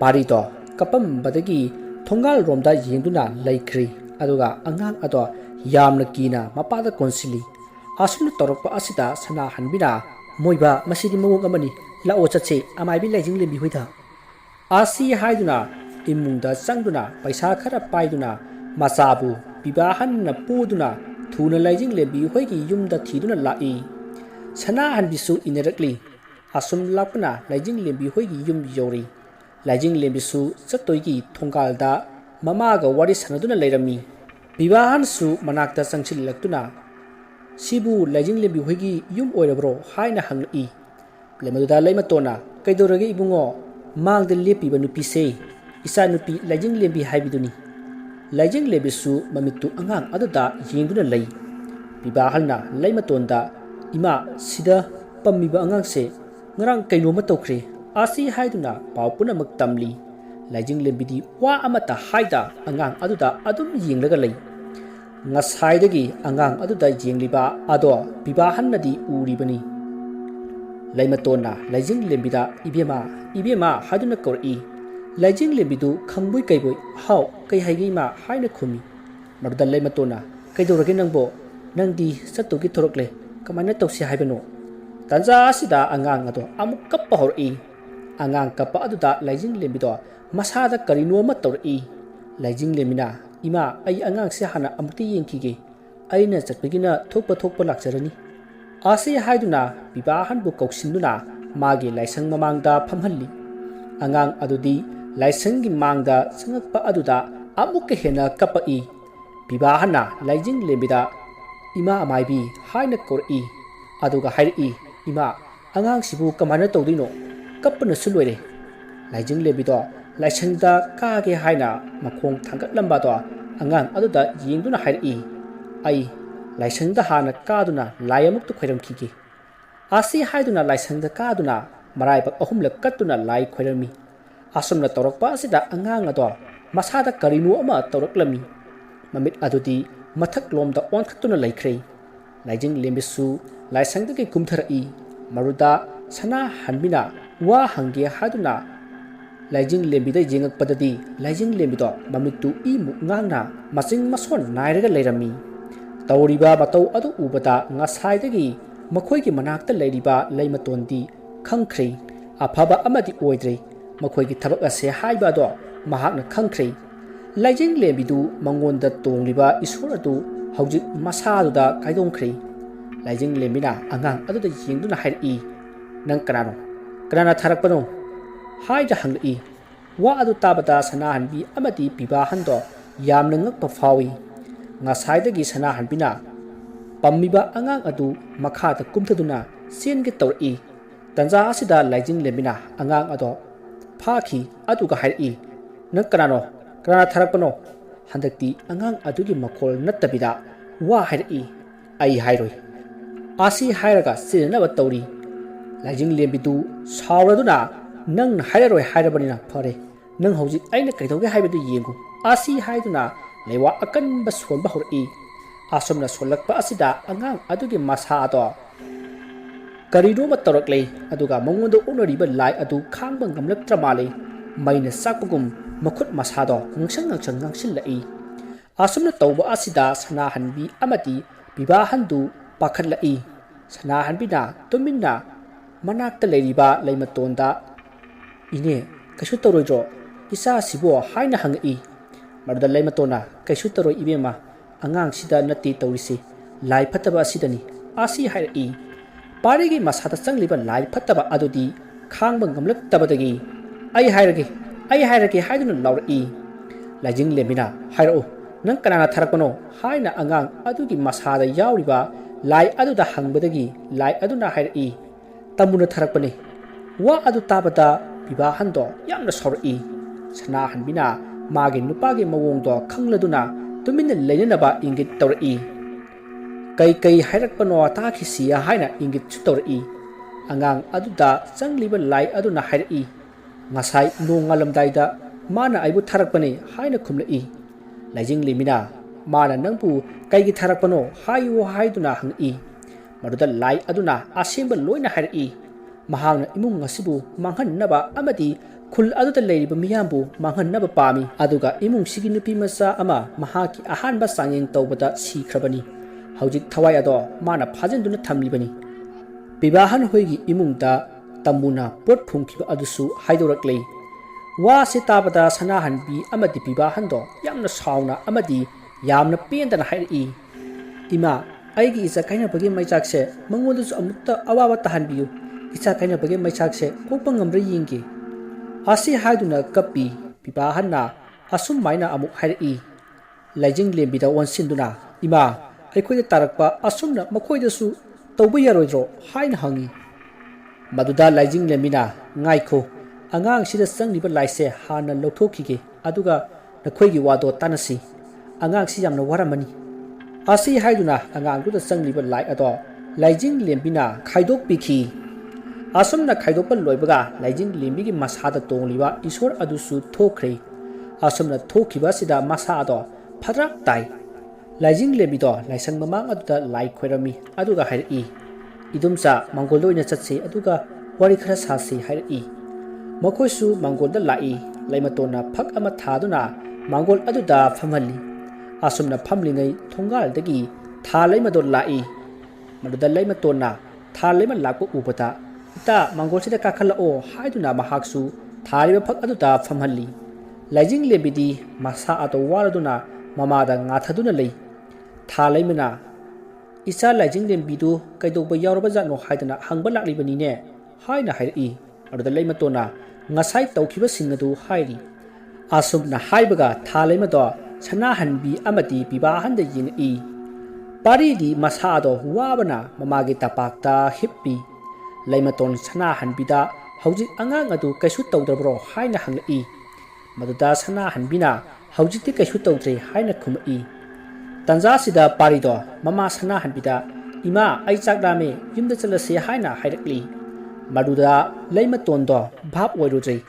ꯄꯥꯔꯤꯗꯣ ꯀꯞꯄꯝꯕꯗꯒꯤ ꯊꯣꯡꯒꯥꯜꯔꯣꯝꯗ ꯌꯦꯡꯗꯨꯅ ꯂꯩꯈ꯭ꯔꯤ ꯑꯗꯨꯒ ꯑꯉꯥꯡ ꯑꯗꯣ ꯌꯥꯝꯅ ꯀꯤꯅ ꯃꯄꯥꯗ ꯀꯣꯟꯁꯤꯜꯂꯤ ꯑꯁꯨꯝꯅ ꯇꯧꯔꯛꯄ ꯑꯁꯤꯗ ꯁꯅꯥꯍꯟꯕꯤꯅ ꯃꯣꯏꯕ ꯃꯁꯤꯗꯤ ꯃꯑꯣꯡ ꯑꯃꯅꯤ ꯂꯥꯛꯑꯣ ꯆꯠꯁꯦ ꯑꯃꯥꯏꯕꯤ ꯂꯥꯏꯖꯤꯡ ꯂꯦꯝꯕꯤ ꯍꯣꯏꯗ ꯑꯁꯤ ꯍꯥꯏꯗꯨꯅ ꯏꯃꯨꯡꯗ ꯆꯪꯗꯨꯅ ꯄꯩꯁꯥ ꯈꯔ ꯄꯥꯏꯗꯨꯅ ꯃꯆꯥꯕꯨ ꯄꯤꯕꯥꯍꯟꯅ ꯄꯨꯗꯨꯅ ꯊꯨꯅ ꯂꯥꯏꯖꯤꯡ ꯂꯦꯝꯕꯤ ꯍꯣꯏꯒꯤ ꯌꯨꯝꯗ ꯊꯤꯗꯨꯅ ꯂꯥꯛꯏ ꯁꯅꯥꯍꯟꯕꯤꯁꯨ ꯏꯅꯔꯛꯂꯤ ꯑꯁꯨꯝ ꯂꯥꯛꯄꯅ ꯂꯥꯏꯖꯤꯡ ꯂꯦꯝꯕꯤ ꯍꯣꯏꯒꯤ ꯌꯨꯝ ꯌꯧꯔꯤ ꯂꯥꯏꯖꯤꯡ ꯂꯦꯝꯕꯤꯁꯨ ꯆꯠꯇꯣꯏꯒꯤ ꯊꯣꯡꯒꯥꯜꯗ ꯃꯃꯥꯒ ꯋꯥꯔꯤ ꯁꯥꯟꯅꯗꯨꯅ ꯂꯩꯔꯝꯃꯤ ꯄꯤꯕꯥꯍꯟꯁꯨ ꯃꯅꯥꯛꯇ ꯆꯪꯁꯤꯜꯂꯛꯇꯨꯅ ꯁꯤꯕꯨ ꯂꯥꯏꯖꯤꯡ ꯂꯦꯝꯕꯤ ꯍꯣꯏꯒꯤ ꯌꯨꯝ ꯑꯣꯏꯔꯕ꯭ꯔꯣ ꯍꯥꯏꯅ ꯍꯪꯂꯛꯏ ꯃꯗꯨꯗ ꯂꯩꯃꯇꯣꯟꯅ ꯀꯩꯗꯧꯔꯒꯦ ꯏꯕꯨꯡꯉꯣ ꯃꯥꯡꯗ ꯂꯦꯞꯄꯤꯕ ꯅꯨꯄꯤꯁꯦ ꯏꯆꯥ ꯅꯨꯄꯤ ꯂꯥꯏꯖꯤꯡ ꯂꯦꯝꯕꯤ ꯍꯥꯏꯕꯗꯨꯅꯤ ꯂꯥꯏꯖꯤꯡ ꯂꯦꯝꯕꯤꯁꯨ ꯃꯃꯤꯠꯇꯨ ꯑꯉꯥꯡ ꯑꯗꯨꯗ ꯌꯦꯡꯗꯨꯅ ꯂꯩ ꯄꯤꯕꯥꯍꯟꯅ ꯂꯩꯃꯇꯣꯟꯗ ꯏꯃꯥ ꯁꯤꯗ ꯄꯝꯃꯤꯕ ꯑꯉꯥꯡꯁꯦ ꯉꯔꯥꯡ ꯀꯩꯅꯣꯝꯃ ꯇꯧꯈ꯭ꯔꯦ ꯑꯁꯤ ꯍꯥꯏꯗꯨꯅ ꯄꯥꯎ ꯄꯨꯝꯅꯃꯛ ꯇꯝꯂꯤ ꯂꯥꯏꯖꯤꯡ ꯂꯦꯝꯕꯤꯗꯤ ꯋꯥ ꯑꯃꯠꯇ ꯍꯥꯏꯗ ꯑꯉꯥꯡ ꯑꯗꯨꯗ ꯑꯗꯨꯝ ꯌꯦꯡꯂꯒ ꯂꯩ ꯉꯁꯥꯏꯗꯒꯤ ꯑꯉꯥꯡ ꯑꯗꯨꯗ ꯌꯦꯡꯂꯤꯕ ꯑꯗꯣ ꯄꯤꯕꯥꯍꯟꯅꯗꯤ ꯎꯔꯤꯕꯅꯤ ꯂꯩꯃꯇꯣꯟꯅ ꯂꯥꯏꯖꯤꯡ ꯂꯦꯝꯕꯤꯗ ꯏꯕꯦꯝꯃ ꯏꯕꯦꯝꯃ ꯍꯥꯏꯗꯨꯅ ꯀꯧꯔꯛꯏ ꯂꯥꯏꯖꯤꯡ ꯂꯦꯝꯕꯤꯗꯨ ꯈꯪꯕꯣꯏ ꯀꯩꯕꯣꯏ ꯍꯥꯎ ꯀꯩ ꯍꯥꯏꯒꯦ ꯏꯃꯥ ꯍꯥꯏꯅ ꯈꯨꯝꯃꯤ ꯃꯗꯨꯗ ꯂꯩꯃꯇꯣꯟꯅ ꯀꯩꯗꯧꯔꯒꯦ ꯅꯪꯕꯣ ꯅꯪꯗꯤ ꯆꯠꯇꯧꯒꯤ ꯊꯣꯔꯛꯂꯦ ꯀꯃꯥꯏꯅ ꯇꯧꯁꯤ ꯍꯥꯏꯕꯅꯣ ꯇꯥꯟꯖꯥ ꯑꯁꯤꯗ ꯑꯉꯥꯡ ꯑꯗꯣ ꯑꯃꯨꯛ ꯀꯞꯄ ꯍꯧꯔꯛꯏ ꯑꯉꯥꯡ ꯀꯞꯄ ꯑꯗꯨꯗ ꯂꯥꯏꯖꯤꯡ ꯂꯦꯝꯕꯤꯗꯣ ꯃꯁꯥꯗ ꯀꯔꯤꯅꯣꯃ ꯇꯧꯔꯛꯏ ꯂꯥꯏꯖꯤꯡ ꯂꯦꯝꯕꯤꯅ ꯏꯃꯥ ꯑꯩ ꯑꯉꯥꯡꯁꯦ ꯍꯥꯟꯅ ꯑꯃꯨꯛꯇ ꯌꯦꯡꯈꯤꯒꯦ ꯑꯩꯅ ꯆꯠꯄꯒꯤꯅ ꯊꯣꯛꯄ ꯂꯥꯛꯆꯔꯅꯤ ꯑꯁꯤ ꯍꯥꯏꯗꯨꯅ ꯄꯤꯕꯥꯍꯟꯕꯨ ꯀꯧꯁꯤꯟꯗꯨꯅ ꯃꯥꯒꯤ ꯂꯥꯏꯁꯪ ꯃꯃꯥꯡꯗ ꯐꯝꯍꯜꯂꯤ ꯑꯉꯥꯡ ꯑꯗꯨꯗꯤ ꯂꯥꯏꯁꯪꯒꯤ ꯃꯥꯡꯗ ꯆꯪꯉꯛꯄ ꯑꯗꯨꯗ ꯑꯃꯨꯛꯀ ꯍꯦꯟꯅ ꯀꯞꯄꯛꯏ ꯄꯤꯕꯥꯍꯟꯅ ꯂꯥꯏꯖꯤꯡ ꯂꯦꯝꯕꯤꯗ ꯏꯃꯥ ꯑꯃꯥꯏꯕꯤ ꯍꯥꯏꯅ ꯀꯧꯔꯛꯏ ꯑꯗꯨꯒ ꯍꯥꯏꯔꯛꯏ ꯏꯃꯥ ꯑꯉꯥꯡꯁꯤꯕꯨ ꯀꯃꯥꯏꯅ ꯇꯧꯗꯣꯏꯅꯣ ꯀꯞꯄꯅꯁꯨ ꯂꯣꯏꯔꯦ ꯂꯥꯏꯖꯤꯡ ꯂꯦꯝꯕꯤꯗꯣ ꯂꯥꯏꯁꯪꯗ ꯀꯥꯒꯦ ꯍꯥꯏꯅ ꯃꯈꯣꯡ ꯊꯥꯡꯒꯠꯂꯝꯕꯗꯣ ꯑꯉꯥꯡ ꯑꯗꯨꯗ ꯌꯦꯡꯗꯨꯅ ꯍꯥꯏꯔꯛꯏ ꯑꯩ ꯂꯥꯏꯁꯪꯗ ꯍꯥꯟꯅ ꯀꯥꯗꯨꯅ ꯂꯥꯏ ꯑꯃꯨꯛꯇ ꯈꯣꯏꯔꯝꯈꯤꯒꯦ ꯑꯁꯤ ꯍꯥꯏꯗꯨꯅ ꯂꯥꯏꯁꯪꯗ ꯀꯥꯗꯨꯅ ꯃꯔꯥꯏꯕꯛ ꯑꯍꯨꯝꯂꯛ ꯀꯠꯇꯨꯅ ꯂꯥꯏ ꯈꯣꯏꯔꯝꯃꯤ ꯑꯁꯨꯝꯅ ꯇꯧꯔꯛꯄ ꯑꯁꯤꯗ ꯑꯉꯥꯡ ꯑꯗꯣ ꯃꯁꯥꯗ ꯀꯔꯤꯅꯣ ꯑꯃ ꯇꯧꯔꯛꯂꯝꯃꯤ ꯃꯃꯤꯠ ꯑꯗꯨꯗꯤ ꯃꯊꯛꯂꯣꯝꯗ ꯑꯣꯟꯈꯠꯇꯨꯅ ꯂꯩꯈ꯭ꯔꯦ ꯂꯥꯏꯖꯤꯡ ꯂꯦꯝꯕꯤꯁꯨ ꯂꯥꯏꯁꯪꯗꯒꯤ ꯀꯨꯝꯊꯔꯛꯏ ꯃꯗꯨꯗ ꯁꯅꯥꯍꯟꯕꯤꯅ ꯋꯥ ꯍꯪꯒꯦ ꯍꯥꯏꯗꯨꯅ ꯂꯥꯏꯖꯤꯡ ꯂꯦꯝꯕꯤꯗ ꯌꯦꯡꯉꯛꯄꯗꯗꯤ ꯂꯥꯏꯖꯤꯡ ꯂꯦꯝꯕꯤꯗꯣ ꯃꯃꯤꯠꯇꯨ ꯏꯃꯨꯛ ꯉꯥꯡꯅ ꯃꯆꯤꯡ ꯃꯁꯣꯟ ꯅꯥꯏꯔꯒ ꯂꯩꯔꯝꯃꯤ ꯇꯧꯔꯤꯕ ꯃꯇꯧ ꯑꯗꯨ ꯎꯕꯗ ꯉꯁꯥꯏꯗꯒꯤ ꯃꯈꯣꯏꯒꯤ ꯃꯅꯥꯛꯇ ꯂꯩꯔꯤꯕ ꯂꯩꯃꯇꯣꯟꯗꯤ ꯈꯪꯈ꯭ꯔꯦ ꯑꯐꯕ ꯑꯃꯗꯤ ꯑꯣꯏꯗ꯭ꯔꯦ ꯃꯈꯣꯏꯒꯤ ꯊꯕꯛ ꯑꯁꯦ ꯍꯥꯏꯕ ꯑꯗꯣ ꯃꯍꯥꯛꯅ ꯈꯪꯈ꯭ꯔꯦ ꯂꯥꯏꯖꯤꯡ ꯂꯦꯝꯕꯤꯗꯨ ꯃꯉꯣꯟꯗ ꯇꯣꯡꯂꯤꯕ ꯏꯁꯣꯔ ꯑꯗꯨ ꯍꯧꯖꯤꯛ ꯃꯁꯥꯗꯨꯗ ꯀꯥꯏꯗꯣꯡꯈ꯭ꯔꯦ ꯂꯥꯏꯖꯤꯡ ꯂꯦꯝꯕꯤꯅ ꯑꯉꯥꯡ ꯑꯗꯨꯗ ꯌꯦꯡꯗꯨꯅ ꯍꯥꯏꯔꯛꯏ ꯅꯪ ꯀꯅꯥꯅꯣ ꯀꯅꯥꯅ ꯊꯥꯔꯛꯄꯅꯣ ꯍꯥꯏꯅ ꯍꯪꯂꯛꯏ ꯋꯥ ꯑꯗꯨ ꯇꯥꯕꯗ ꯁꯅꯥꯍꯟꯕꯤ ꯑꯃꯗꯤ ꯄꯤꯕꯥꯍꯟꯗꯣ ꯌꯥꯝꯅ ꯉꯛꯄ ꯐꯥꯎꯏ ꯉꯁꯥꯏꯗꯒꯤ ꯁꯅꯥꯍꯟꯕꯤꯅ ꯄꯝꯃꯤꯕ ꯑꯉꯥꯡ ꯑꯗꯨ ꯃꯈꯥꯗ ꯀꯨꯝꯊꯗꯨꯅ ꯆꯦꯟꯒꯦ ꯇꯧꯔꯛꯏ ꯇꯟꯖꯥ ꯑꯁꯤꯗ ꯂꯥꯏꯖꯤꯡ ꯂꯦꯝꯕꯤꯅ ꯑꯉꯥꯡ ꯑꯗꯣ ꯐꯥꯈꯤ ꯑꯗꯨꯒ ꯍꯥꯏꯔꯛꯏ ꯅꯪ ꯀꯅꯥꯅꯣ ꯀꯅꯥꯅ ꯊꯥꯔꯛꯄꯅꯣ ꯍꯟꯗꯛꯇꯤ ꯑꯉꯥꯡ ꯑꯗꯨꯒꯤ ꯃꯈꯣꯜ ꯅꯠꯇꯕꯤꯗ ꯋꯥ ꯍꯥꯏꯔꯛꯏ ꯑꯩ ꯍꯥꯏꯔꯣꯏ ꯑꯁꯤ ꯍꯥꯏꯔꯒ ꯆꯦꯟꯅꯕ ꯇꯧꯔꯤ ꯂꯥꯏꯖꯤꯡ ꯂꯦꯝꯕꯤꯗꯨ ꯁꯥꯎꯔꯗꯨꯅ ꯅꯪꯅ ꯍꯥꯏꯔꯔꯣꯏ ꯍꯥꯏꯔꯕꯅꯤꯅ ꯐꯔꯦ ꯅꯪ ꯍꯧꯖꯤꯛ ꯑꯩꯅ ꯀꯩꯗꯧꯒꯦ ꯍꯥꯏꯕꯗꯨ ꯌꯦꯡꯉꯨ ꯑꯁꯤ ꯍꯥꯏꯗꯨꯅ ꯂꯩꯋꯥ ꯑꯀꯟꯕ ꯁꯣꯟꯕ ꯍꯧꯔꯛꯏ asomna solakpa asida angang adugi masa ado karino ma toroklei aduga mongondo onoriba lai adu khangba ngamlaktra male maina sakpagum makhut masado ngangsang ngangsil asumna tawba asida sana hanbi amati bibahandu pakhatlai sana hanbina tuminna manakta leiriba leimatonda ine kaishu torojo isa sibo haina hangi maruda leimatona kaishu toro ibema angang sida nati tawrisi lai phataba asidani asi hairi parigi masada changliba lai phataba adudi khangba ngamlaktabadagi ai hairage haiduna lauri lajing lemina hairo nang kanana tharakpano haina angang adugi masada yauriba lai aduda hangbadagi lai aduna hairi tamuna tharakpani wa adu tabada bibahando yamna sori sana hanbina magi nupagi mawongdo khangladuna tuminna leinanaba ingit tawri kai hairakpano takhisiya haina ingit chu tawri angang aduda changliba lai aduna hairi ngasai nongalamdaida mana aibu tharakpani haina khumlai lajing limina mana nangpu kaigi tharakpano hayu haiduna hangi maruda lai aduna asemba loina hairi mahangna imung ngasibu manghannaba amadi khul aduda leiriba miyambu manghannaba pami aduga imung sigi nupi masa ama mahaki ahanba sangeng tawbada sikhrabani haujik thawai ado mana phajenduna thamlibani bibahan hoigi imungda tamuna pot phungkiba adusu haidoraklei wa se tabada sana hanbi amadi bibahando yamna sauna amadi yamna pendana hairi ima aigi isa kaina bagi maichakse mangodusu amutta awawa tahanbiyu isa kaina bagi maichakse kokpa ngamra yingi asi haiduna kapi bibahanna asum maina amuk hairi lajing lembida wansinduna ima aikhoide tarakpa asumna makhoidasu tawba yaroidro haina hangi maduda lajing lemina ngaikho angang sida sangliba laise hana lokthokige aduga nakhoigi wado tanasi angang si yamna waramani asi haiduna angang duda sangliba lai ado lajing lembina khaidok pikhi asumna khaidokpa loibaga lajing lembigi masada tongliba isor adusu thokre asumna thokiba sida masa ado phadrak tai lajing lembido laisang mamang aduda lai khoirami aduga hairi idumsa mangoldo ina chatse aduga wari khara sasi hairi makoisu mangolda lai laimatona phak ama thaduna mangol aduda phamali asumna phamlingai thongal dagi tha laimado lai maduda laimatona tha laima lakpo ubata ita mangol sida kakhala o haiduna mahaksu thariba phak aduda phamali lajing lebidi masa ato waraduna mamada ngathaduna lei tha laimana isa lajing lembidu kaidokba yauraba jano haidana hangba laklibani ne haina hairi aduda laimatona ngasai tawkiba singadu hairi asumna haibaga tha laimado sana hanbi amati bibahanda yingi paridi masado wabana mamagi tapakta hippi laimaton sana hanbida hauji angang adu kaisu tawdabro haina hanglai maduda sana hanbina hauji ti kaisu tawdre haina khumai tanza sida parido mama sana hanbida ima ai chakrame yumda chalase haina hairakli maduda leimatondo bhap oirudrei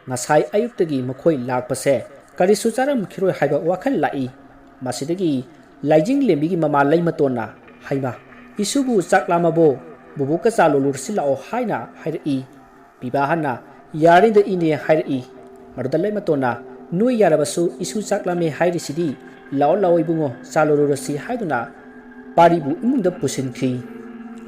ngasai ayuktagi makhoi lakpase karisu charam khiroi haiba wakhal lai masidagi lajing lembigi mama leimatonna haima isubu chaklamabo bubuka chalolur silao haina hairi bibahana yarinda ine hairi maduda leimatonna nui yarabasu isu chaklame hairi sidi lao lao ibungo chalolur si haiduna paribu imungda pusinkhri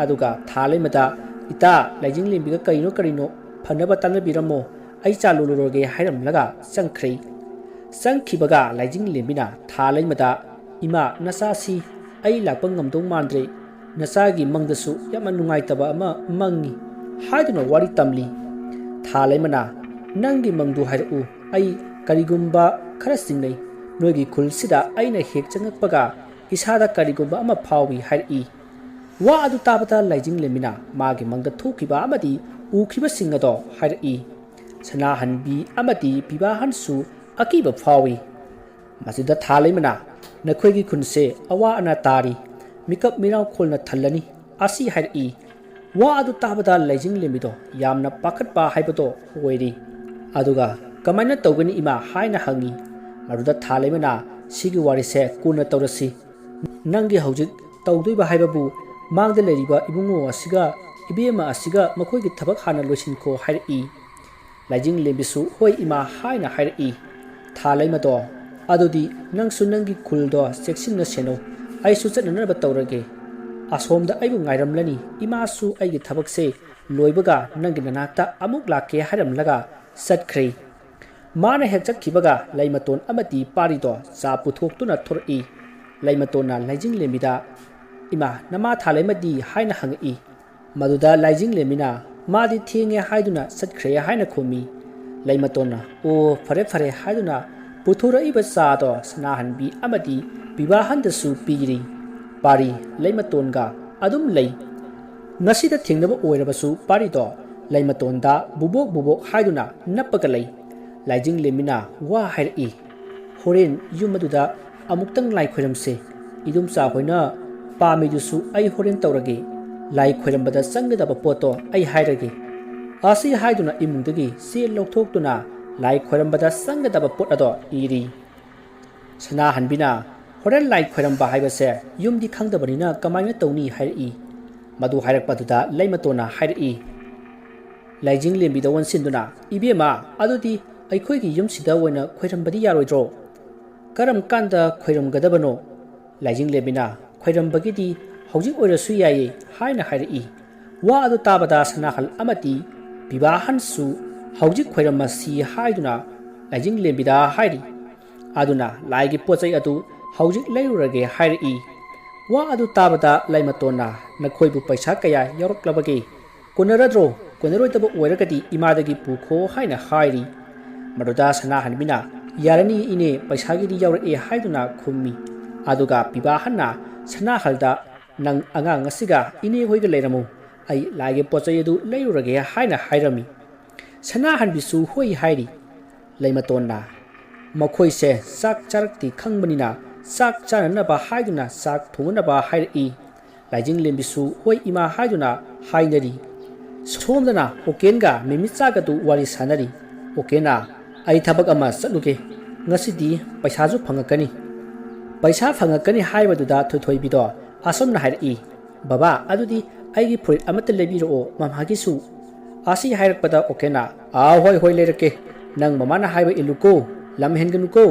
aduga thalemada ita lajing lembiga karino phanaba tanabiramo ai chalolurge hairamlaga changkhri changkhibaga lajing lembina thalaimada ima nasasi ai lakpa ngamdong mandre nasagi mangdasu yama nungaitaba ama mangi haiduna wari tamli thalaimana nangi mangdu hairu ai karigumba khara singnei noigi khulsida aina hek changakpaga isada karigumba ama phawi hairi wa adu tabata lajing lemina magi mangda thokiba amadi ukhiba singado hairi sana hanbi amadi bibahan su akiba phawi masida thalaimana nakhoigi khunse awa ana tari mikap mirau kholna thalani asi hairi wa adu tabata lajing lemido yamna pakhatpa haibado oiri aduga kamaina tawgani ima haina hangi maruda thalaimana sigi warise kuna tawrasi ꯅꯪꯒꯤ ꯍꯧꯖꯤꯛ ꯇꯧꯗꯣꯏꯕ ꯍꯥꯏꯕꯕꯨ ꯃꯥꯡꯗ ꯂꯩꯔꯤꯕ ꯏꯕꯨꯡꯉꯣ ꯑꯁꯤꯒ ꯏꯕꯦꯝꯃ ꯑꯁꯤꯒ ꯃꯈꯣꯏꯒꯤ ꯊꯕꯛ ꯍꯥꯟꯅ ꯂꯣꯏꯁꯤꯟꯈꯣ ꯍꯥꯏꯔꯛꯏ꯫ ꯂꯥꯏꯖꯤꯡꯂꯦꯝꯕꯤꯁꯨ ꯍꯣꯏ ꯏꯃꯥ ꯍꯥꯏꯅ ꯍꯥꯏꯔꯛꯏ꯫ ꯊꯥ ꯂꯩꯃꯗꯣ ꯑꯗꯨꯗꯤ ꯅꯪꯁꯨ ꯅꯪꯒꯤ ꯈꯨꯜꯗꯣ ꯆꯦꯛꯁꯤꯟꯅ ꯁꯦꯟꯅꯧ, ꯑꯩꯁꯨ ꯆꯠꯅꯅꯕ ꯇꯧꯔꯒꯦ꯫ ꯑꯁꯣꯝꯗ ꯑꯩꯕꯨ ꯉꯥꯏꯔꯝꯂꯅꯤ, ꯏꯃꯥꯁꯨ ꯑꯩꯒꯤ ꯊꯕꯛꯁꯦ ꯂꯣꯏꯕꯒ ꯅꯪꯒꯤ ꯅꯅꯥꯛꯇ ꯑꯃꯨꯛ ꯂꯥꯛꯀꯦ ꯍꯥꯏꯔꯝꯂꯒ ꯆꯠꯈ꯭ꯔꯦ꯫ ꯃꯥꯅ ꯍꯦꯛ ꯆꯠꯈꯤꯕꯒ ꯂꯩꯃꯇꯣꯟ ꯑꯃꯗꯤ ꯄꯥꯔꯤꯗꯣ ꯆꯥ ꯄꯨꯊꯣꯛꯇꯨꯅ ꯊꯣꯔꯛꯏ꯫ ꯂꯩꯃꯇꯣꯟꯅ ꯂꯥꯏꯖꯤꯡꯂꯦꯝꯕꯤꯗ ꯏꯃꯥ ꯅꯃꯥ ꯊꯥ ꯂꯩꯃꯗꯤ ꯍꯥꯏꯅ ꯍꯪꯉꯛꯏ꯫ ꯃꯗꯨꯗ ꯂꯥꯏꯖꯤꯡꯂꯦꯝꯕꯤꯅ ꯃꯥꯗꯤ ꯊꯦꯡꯉꯦ ꯍꯥꯏꯗꯨꯅ ꯆꯠꯈ꯭ꯔꯦ ꯍꯥꯏꯅ ꯈꯨꯝꯃꯤ꯫ ꯂꯩꯃꯇꯣꯟꯅ ꯑꯣ ꯐꯔꯦ ꯐꯔꯦ ꯍꯥꯏꯗꯨꯅ ꯄꯨꯊꯣꯔꯛꯏꯕ ꯆꯥꯗꯣ ꯁꯅꯥꯍꯟꯕꯤ ꯑꯃꯗꯤ ꯕꯤꯚꯥꯍꯟꯗꯁꯨ ꯄꯤꯔꯤ꯫ ꯄꯥꯔꯤ ꯂꯩꯃꯇꯣꯟꯒ ꯑꯗꯨꯝ ꯂꯩ꯫ ꯉꯁꯤꯗ ꯊꯦꯡꯅꯕ ꯑꯣꯏꯔꯕꯁꯨ ꯄꯥꯔꯤꯗꯣ ꯂꯩꯃꯇꯣꯟꯗ ꯕꯨꯕꯣꯛ ꯕꯨꯕꯣꯛ ꯍꯥꯏꯗꯨꯅ ꯅꯞꯄꯒ ꯂꯩ꯫ ꯂꯥꯏꯖꯤꯡꯂꯦꯝꯕꯤꯅ ꯋꯥ ꯍꯥꯏꯔꯛꯏ꯫ ꯍꯣꯔꯦꯟ ꯌꯨꯝ ꯑꯗꯨꯗ ꯑꯃꯨꯛꯇꯪ ꯂꯥꯏ ꯈꯣꯏꯔꯝꯁꯦ, ꯏꯗꯣꯝꯆꯥ ꯍꯣꯏꯅ ꯄꯥꯝꯃꯤꯗꯨꯁꯨ ꯑꯩ ꯍꯣꯔꯦꯟ ꯇꯧꯔꯒꯦ꯫ ꯂꯥꯏ ꯈꯣꯏꯔꯝꯕꯗ ꯆꯪꯒꯗꯕ ꯄꯣꯠꯇꯣ ꯑꯩ ꯍꯥꯏꯔꯒꯦ꯫ ꯑꯁꯤ ꯍꯥꯏꯗꯨꯅ ꯏꯃꯨꯡꯗꯒꯤ ꯆꯦ ꯂꯧꯊꯣꯛꯇꯨꯅ ꯂꯥꯏ ꯈꯣꯏꯔꯝꯕꯗ ꯆꯪꯒꯗꯕ ꯄꯣꯠ ꯑꯗꯣ ꯏꯔꯤ꯫ ꯁꯅꯥꯍꯟꯕꯤꯅ ꯍꯣꯔꯦꯟ ꯂꯥꯏ ꯈꯣꯏꯔꯝꯕ ꯍꯥꯏꯕꯁꯦ ꯌꯨꯝꯗꯤ ꯈꯪꯗꯕꯅꯤꯅ ꯀꯃꯥꯏꯅ ꯇꯧꯅꯤ ꯍꯥꯏꯔꯛꯏ꯫ ꯃꯗꯨ ꯍꯥꯏꯔꯛꯄꯗꯨꯗ ꯂꯩꯃꯇꯣꯟꯅ ꯍꯥꯏꯔꯛꯏ꯫ ꯂꯥꯏꯖꯤꯡꯂꯦꯝꯕꯤꯗ ꯑꯣꯟꯁꯤꯟꯗꯨꯅ ꯏꯕꯦꯝꯃ ꯑꯗꯨꯗꯤ ꯑꯩꯈꯣꯏꯒꯤ ꯌꯨꯝꯁꯤꯗ ꯑꯣꯏꯅ ꯈꯣꯏꯔꯝꯕꯗꯤ ꯌꯥꯔꯣꯏꯗ꯭ꯔꯣ? ꯀꯔꯝ ꯀꯥꯟꯗ ꯈꯣꯏꯔꯝꯒꯗꯕꯅꯣ? ꯂꯥꯏꯖꯤꯡꯂꯦꯝꯕꯤꯅ ꯈꯣꯏꯔꯝꯕꯒꯤꯗꯤ ꯍꯧꯖꯤꯛ ꯑꯣꯏꯔꯁꯨ ꯌꯥꯏꯌꯦ ꯍꯥꯏꯅ ꯍꯥꯏꯔꯛꯏ꯫ ꯋꯥ ꯑꯗꯨ ꯇꯥꯕꯗ ꯁꯅꯥꯍꯜ ꯑꯃꯗꯤ ꯕꯤꯚꯥꯍꯟꯁꯨ ꯍꯧꯖꯤꯛ ꯈꯣꯏꯔꯝꯃꯁꯤ ꯍꯥꯏꯗꯨꯅ ꯂꯥꯏꯖꯤꯡꯂꯦꯝꯕꯤꯗ ꯍꯥꯏꯔꯤ꯫ ꯑꯗꯨꯅ ꯂꯥꯏꯒꯤ ꯄꯣꯠꯆꯩ ꯑꯗꯨ ꯍꯧꯖꯤꯛ ꯂꯩꯔꯨꯔꯒꯦ ꯍꯥꯏꯔꯛꯏ꯫ ꯋꯥ ꯑꯗꯨ ꯇꯥꯕꯗ ꯂꯩꯃꯇꯣꯟꯅ ꯅꯈꯣꯏꯕꯨ ꯄꯩꯁꯥ ꯀꯌꯥ ꯌꯥꯎꯔꯛꯂꯕꯒꯦ? ꯀꯣꯟꯅꯔꯗ꯭ꯔꯣ? ꯀꯣꯟꯅꯔꯣꯏꯗꯕ ꯑꯣꯏꯔꯒꯗꯤ ꯏꯃꯥꯗꯒꯤ ꯄꯨꯈꯣ ꯍꯥꯏꯅ ꯍꯥꯏꯔꯤ꯫ ꯃꯗꯨꯗ ꯁꯅꯥꯍꯟꯕꯤꯅ ꯌꯥꯔꯅꯤ ꯏꯅꯦ ꯄꯩꯁꯥꯒꯤꯗꯤ ꯌꯥꯎꯔꯛꯑꯦ ꯍꯥꯏꯗꯨꯅ ꯈꯨꯝꯃꯤ꯫ ꯑꯗꯨꯒ ꯕꯤꯚꯥꯍꯟꯅ ꯁꯅꯥꯍꯜꯗ ꯅꯪ ꯑꯉꯥꯡ ꯑꯁꯤꯒ ꯏꯅꯦ ꯍꯣꯏꯒ ꯂꯩꯔꯝꯃꯨ, ꯑꯩ ꯂꯥꯏꯒꯤ ꯄꯣꯠꯆꯩ ꯑꯗꯨ ꯂꯩꯔꯨꯔꯒꯦ ꯍꯥꯏꯅ ꯍꯥꯏꯔꯝꯃꯤ꯫ ꯁꯅꯥꯍꯟꯕꯤꯁꯨ ꯍꯣꯏ ꯍꯥꯏꯔꯤ꯫ ꯂꯩꯃꯇꯣꯟꯅ ꯃꯈꯣꯏꯁꯦ ꯆꯥꯛ ꯆꯥꯔꯛꯇꯤ ꯈꯪꯕꯅꯤꯅ ꯆꯥꯛ ꯆꯥꯅꯅꯕ ꯍꯥꯏꯗꯨꯅ ꯆꯥꯛ ꯊꯣꯡꯅꯕ ꯍꯥꯏꯔꯛꯏ꯫ ꯂꯥꯏꯖꯤꯡꯂꯦꯝꯕꯤꯁꯨ ꯍꯣꯏ ꯏꯃꯥ ꯍꯥꯏꯗꯨꯅ ꯍꯥꯏꯅꯔꯤ꯫ ꯁꯣꯝꯗꯅ ꯑꯣꯀꯦꯟꯒ ꯃꯤꯃꯤꯆꯥꯒꯗꯨ ꯋꯥꯔꯤ ꯁꯥꯟꯅꯔꯤ꯫ ꯑꯣꯀꯦꯟꯅ ꯑꯩ ꯊꯕꯛ ꯑꯃ ꯆꯠꯂꯨꯒꯦ, ꯉꯁꯤꯗꯤ ꯄꯩꯁꯥꯁꯨ ꯐꯪꯉꯛꯀꯅꯤ꯫ ꯄꯩꯁꯥ ꯐꯪꯉꯛꯀꯅꯤ ꯍꯥꯏꯕꯗꯨꯗ ꯊꯣꯏꯊꯣꯏꯕꯤꯗꯣ ꯑꯁꯣꯝꯅ ꯍꯥꯏꯔꯛꯏ꯫ ꯕꯕꯥ ꯑꯗꯨꯗꯤ ꯑꯩꯒꯤ ꯐꯨꯔꯤꯠ ꯑꯃꯠꯇ ꯂꯩꯕꯤꯔꯛꯑꯣ ꯃꯃꯥꯒꯤꯁꯨ꯫ ꯑꯁꯤ ꯍꯥꯏꯔꯛꯄꯗ ꯑꯣꯀꯦꯟꯅ ꯍꯣꯏ ꯍꯣꯏ ꯂꯩꯔꯛꯀꯦ, ꯅꯪ ꯃꯃꯥꯅ ꯍꯥꯏꯕ ꯏꯜꯂꯨꯀꯣ, ꯂꯝ ꯍꯦꯟꯒꯅꯨꯀꯣ꯫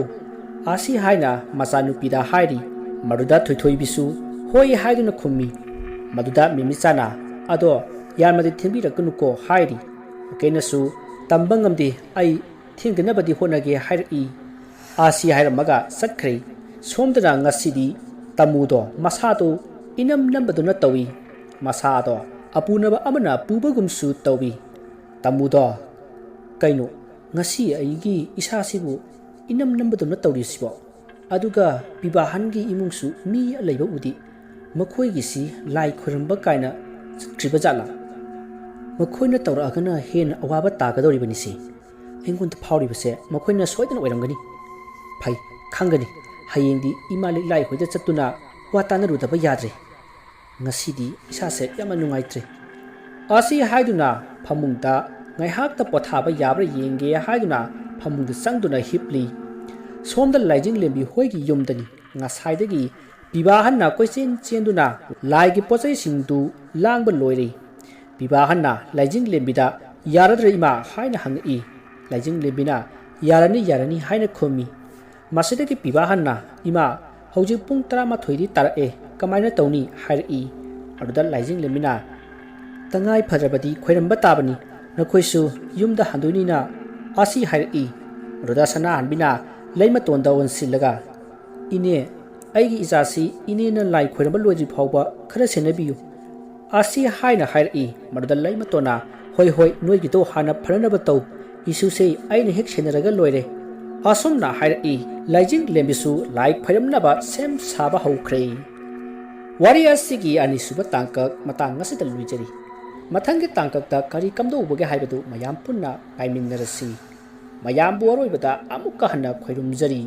ꯑꯁꯤ ꯍꯥꯏꯅ ꯃꯆꯥꯅꯨꯄꯤꯗ ꯍꯥꯏꯔꯤ꯫ ꯃꯗꯨꯗ ꯊꯣꯏꯊꯣꯏꯕꯤꯁꯨ ꯍꯣꯏ ꯍꯥꯏꯗꯨꯅ ꯈꯨꯝꯃꯤ꯫ ꯃꯗꯨꯗ ꯃꯤꯃꯤꯆꯥꯅ ꯑꯗꯣ ꯌꯥꯝꯅꯗꯤ ꯊꯦꯡꯕꯤꯔꯛꯀꯅꯨꯀꯣ ꯍꯥꯏꯔꯤ꯫ ꯑꯣꯀꯦꯟꯅꯁꯨ ꯇꯝꯕ ꯉꯝꯗꯦ, ꯑꯩ ꯊꯦꯡꯗꯅꯕꯗꯤ ꯍꯣꯠꯅꯒꯦ ꯍꯥꯏꯔꯛꯏ꯫ ꯑꯁꯤ ꯍꯥꯏꯔꯝꯃꯒ ꯆꯠꯈ꯭ꯔꯦ꯫ ꯁꯣꯝꯗꯅ ꯉꯁꯤꯗꯤ ꯇꯥꯃꯨꯗꯣ ꯃꯁꯥꯗꯣ ꯏꯅꯝ ꯅꯝꯕꯗꯨꯅ ꯇꯧꯏ꯫ ꯃꯁꯥꯗꯣ ꯑꯄꯨꯅꯕ ꯑꯃꯅ ꯄꯨꯕꯒꯨꯝꯁꯨ ꯇꯧꯏ꯫ ꯇꯥꯃꯨꯗꯣ ꯀꯩꯅꯣ ꯉꯁꯤ ꯑꯩꯒꯤ ꯏꯁꯥꯁꯤꯕꯨ ꯏꯅꯝ ꯅꯝꯕꯗꯧꯅ ꯇꯧꯔꯤꯁꯤꯕꯣ? ꯑꯗꯨꯒ ꯕꯤꯚꯥꯍꯟꯒꯤ ꯏꯃꯨꯡꯁꯨ ꯃꯤ ꯂꯩꯕ ꯎꯗꯦ, ꯃꯈꯣꯏꯒꯤꯁꯤ ꯂꯥꯏ ꯈꯣꯏꯔꯝꯕ ꯀꯥꯏꯅ ꯆꯠꯈ꯭ꯔꯤꯕ ꯖꯥꯠꯂꯥ? ꯃꯈꯣꯏꯅ ꯇꯧꯔꯛꯑꯒꯅ ꯍꯦꯟꯅ ꯑꯋꯥꯕ ꯇꯥꯒꯗꯧꯔꯤꯕꯅꯤꯁꯦ꯫ ꯑꯩꯉꯣꯟꯗ ꯐꯥꯎꯔꯤꯕꯁꯦ ꯃꯈꯣꯏꯅ ꯁꯣꯏꯗꯅ ꯑꯣꯏꯔꯝꯒꯅꯤ꯫ ꯐꯩ ꯈꯪꯒꯅꯤ, ꯍꯌꯦꯡꯗꯤ ꯏꯃꯥ ꯂꯤꯛꯂꯥꯏ ꯍꯣꯏꯗ ꯆꯠꯇꯨꯅ ꯋꯥ ꯇꯥꯟꯅꯔꯨꯗꯕ ꯌꯥꯗ꯭ꯔꯦ꯫ ꯉꯁꯤꯗꯤ ꯏꯁꯥꯁꯦ ꯌꯥꯝꯅ ꯅꯨꯡꯉꯥꯏꯇ꯭ꯔꯦ꯫ ꯑꯁꯤ ꯍꯥꯏꯗꯨꯅ ꯐꯃꯨꯡꯗ ꯉꯥꯏꯍꯥꯛꯇ ꯄꯣꯊꯥꯕ ꯌꯥꯕ꯭ꯔꯥ ꯌꯦꯡꯒꯦ ꯍꯥꯏꯗꯨꯅ ꯐꯃꯨꯡꯗ ꯆꯪꯗꯨꯅ ꯍꯤꯞꯂꯤ꯫ ꯁꯣꯝꯗ ꯂꯥꯏꯖꯤꯡꯂꯦꯝꯕꯤ ꯍꯣꯏꯒꯤ ꯌꯨꯝꯗꯅꯤ ꯉꯁꯥꯏꯗꯒꯤ ꯕꯤꯚꯥꯍꯟꯅ ꯀꯣꯏꯆꯦꯟ ꯆꯦꯟꯗꯨꯅ ꯂꯥꯏꯒꯤ ꯄꯣꯠꯆꯩꯁꯤꯡꯗꯨ ꯂꯥꯡꯕ ꯂꯣꯏꯔꯦ꯫ ꯕꯤꯚꯥꯍꯟꯅ ꯂꯥꯏꯖꯤꯡꯂꯦꯝꯕꯤꯗ ꯌꯥꯔꯗ꯭ꯔ ꯏꯃꯥ ꯍꯥꯏꯅ ꯍꯪꯉꯛꯏ꯫ ꯂꯥꯏꯖꯤꯡꯂꯦꯝꯕꯤꯅ ꯌꯥꯔꯅꯤ ꯌꯥꯔꯅꯤ ꯍꯥꯏꯅ ꯈꯨꯝꯃꯤ꯫ ꯃꯁꯤꯗꯒꯤ ꯕꯤꯚꯥꯍꯟꯅ ꯏꯃꯥ ꯍꯧꯖꯤꯛ ꯄꯨꯡ 11ꯗꯤ ꯇꯥꯔꯛꯑꯦ, ꯀꯃꯥꯏꯅ ꯇꯧꯅꯤ ꯍꯥꯏꯔꯛꯏ꯫ ꯑꯗꯨꯗ ꯂꯥꯏꯖꯤꯡꯂꯦꯝꯕꯤꯅ ꯇꯉꯥꯏ ꯐꯗ꯭ꯔꯕꯗꯤ ꯈꯣꯏꯔꯝꯕ ꯇꯥꯕꯅꯤ, ꯅꯈꯣꯏꯁꯨ ꯌꯨꯝꯗ ꯍꯟꯗꯣꯏꯅꯤꯅ ꯑꯁꯤ ꯍꯥꯏꯔꯛꯏ꯫ ꯑꯗꯨꯗ ꯁꯅꯥꯍꯟꯕꯤꯅ ꯂꯩꯃꯇꯣꯟꯗ ꯑꯣꯟꯁꯤꯜꯂꯒ ꯏꯅꯦ ꯑꯩꯒꯤ ꯏꯆꯥꯁꯤ ꯏꯅꯦꯅ ꯂꯥꯏ ꯈꯣꯏꯔꯝꯕ ꯂꯣꯏꯗ꯭ꯔꯤ ꯐꯥꯎꯕ ꯈꯔ ꯁꯦꯟꯅꯕꯤꯌꯨ ꯑꯁꯤ ꯍꯥꯏꯅ ꯍꯥꯏꯔꯛꯏ꯫ ꯃꯗꯨꯗ ꯂꯩꯃꯇꯣꯟꯅ ꯍꯣꯏ ꯍꯣꯏ ꯅꯣꯏꯒꯤꯗꯣ ꯍꯥꯟꯅ ꯐꯅꯅꯕ ꯇꯧ, ꯏꯁꯨꯁꯦ ꯑꯩꯅ ꯍꯦꯛ ꯁꯦꯟꯅꯔꯒ ꯂꯣꯏꯔꯦ ꯑꯁꯨꯝꯅ ꯍꯥꯏꯔꯛꯏ꯫ ꯂꯥꯏꯖꯤꯡꯂꯦꯝꯕꯤꯁꯨ ꯂꯥꯏ ꯈꯣꯏꯔꯝꯅꯕ ꯁꯦꯝ ꯁꯥꯕ ꯍꯧꯈ꯭ꯔꯦ꯫ ꯋꯥꯔꯤ ꯑꯁꯤꯒꯤ ꯑꯅꯤꯁꯨꯕ ꯇꯥꯡꯀꯛ ꯃꯇꯥꯡ ꯑꯁꯤꯗ ꯂꯣꯏꯖꯔꯤ꯫ ꯃꯊꯪꯒꯤ ꯇꯥꯡꯀꯛꯇ ꯀꯔꯤ ꯀꯝꯗꯧꯕꯒꯦ ꯍꯥꯏꯕꯗꯨ ꯃꯌꯥꯝ ꯄꯨꯟꯅ ꯉꯥꯏꯃꯤꯟꯅꯔꯁꯤ꯫ ꯃꯌꯥꯝꯕꯨ ꯑꯔꯣꯏꯕꯗ ꯑꯃꯨꯛꯀ ꯍꯟꯅ ꯈꯣꯏꯔꯨꯝꯖꯔꯤ꯫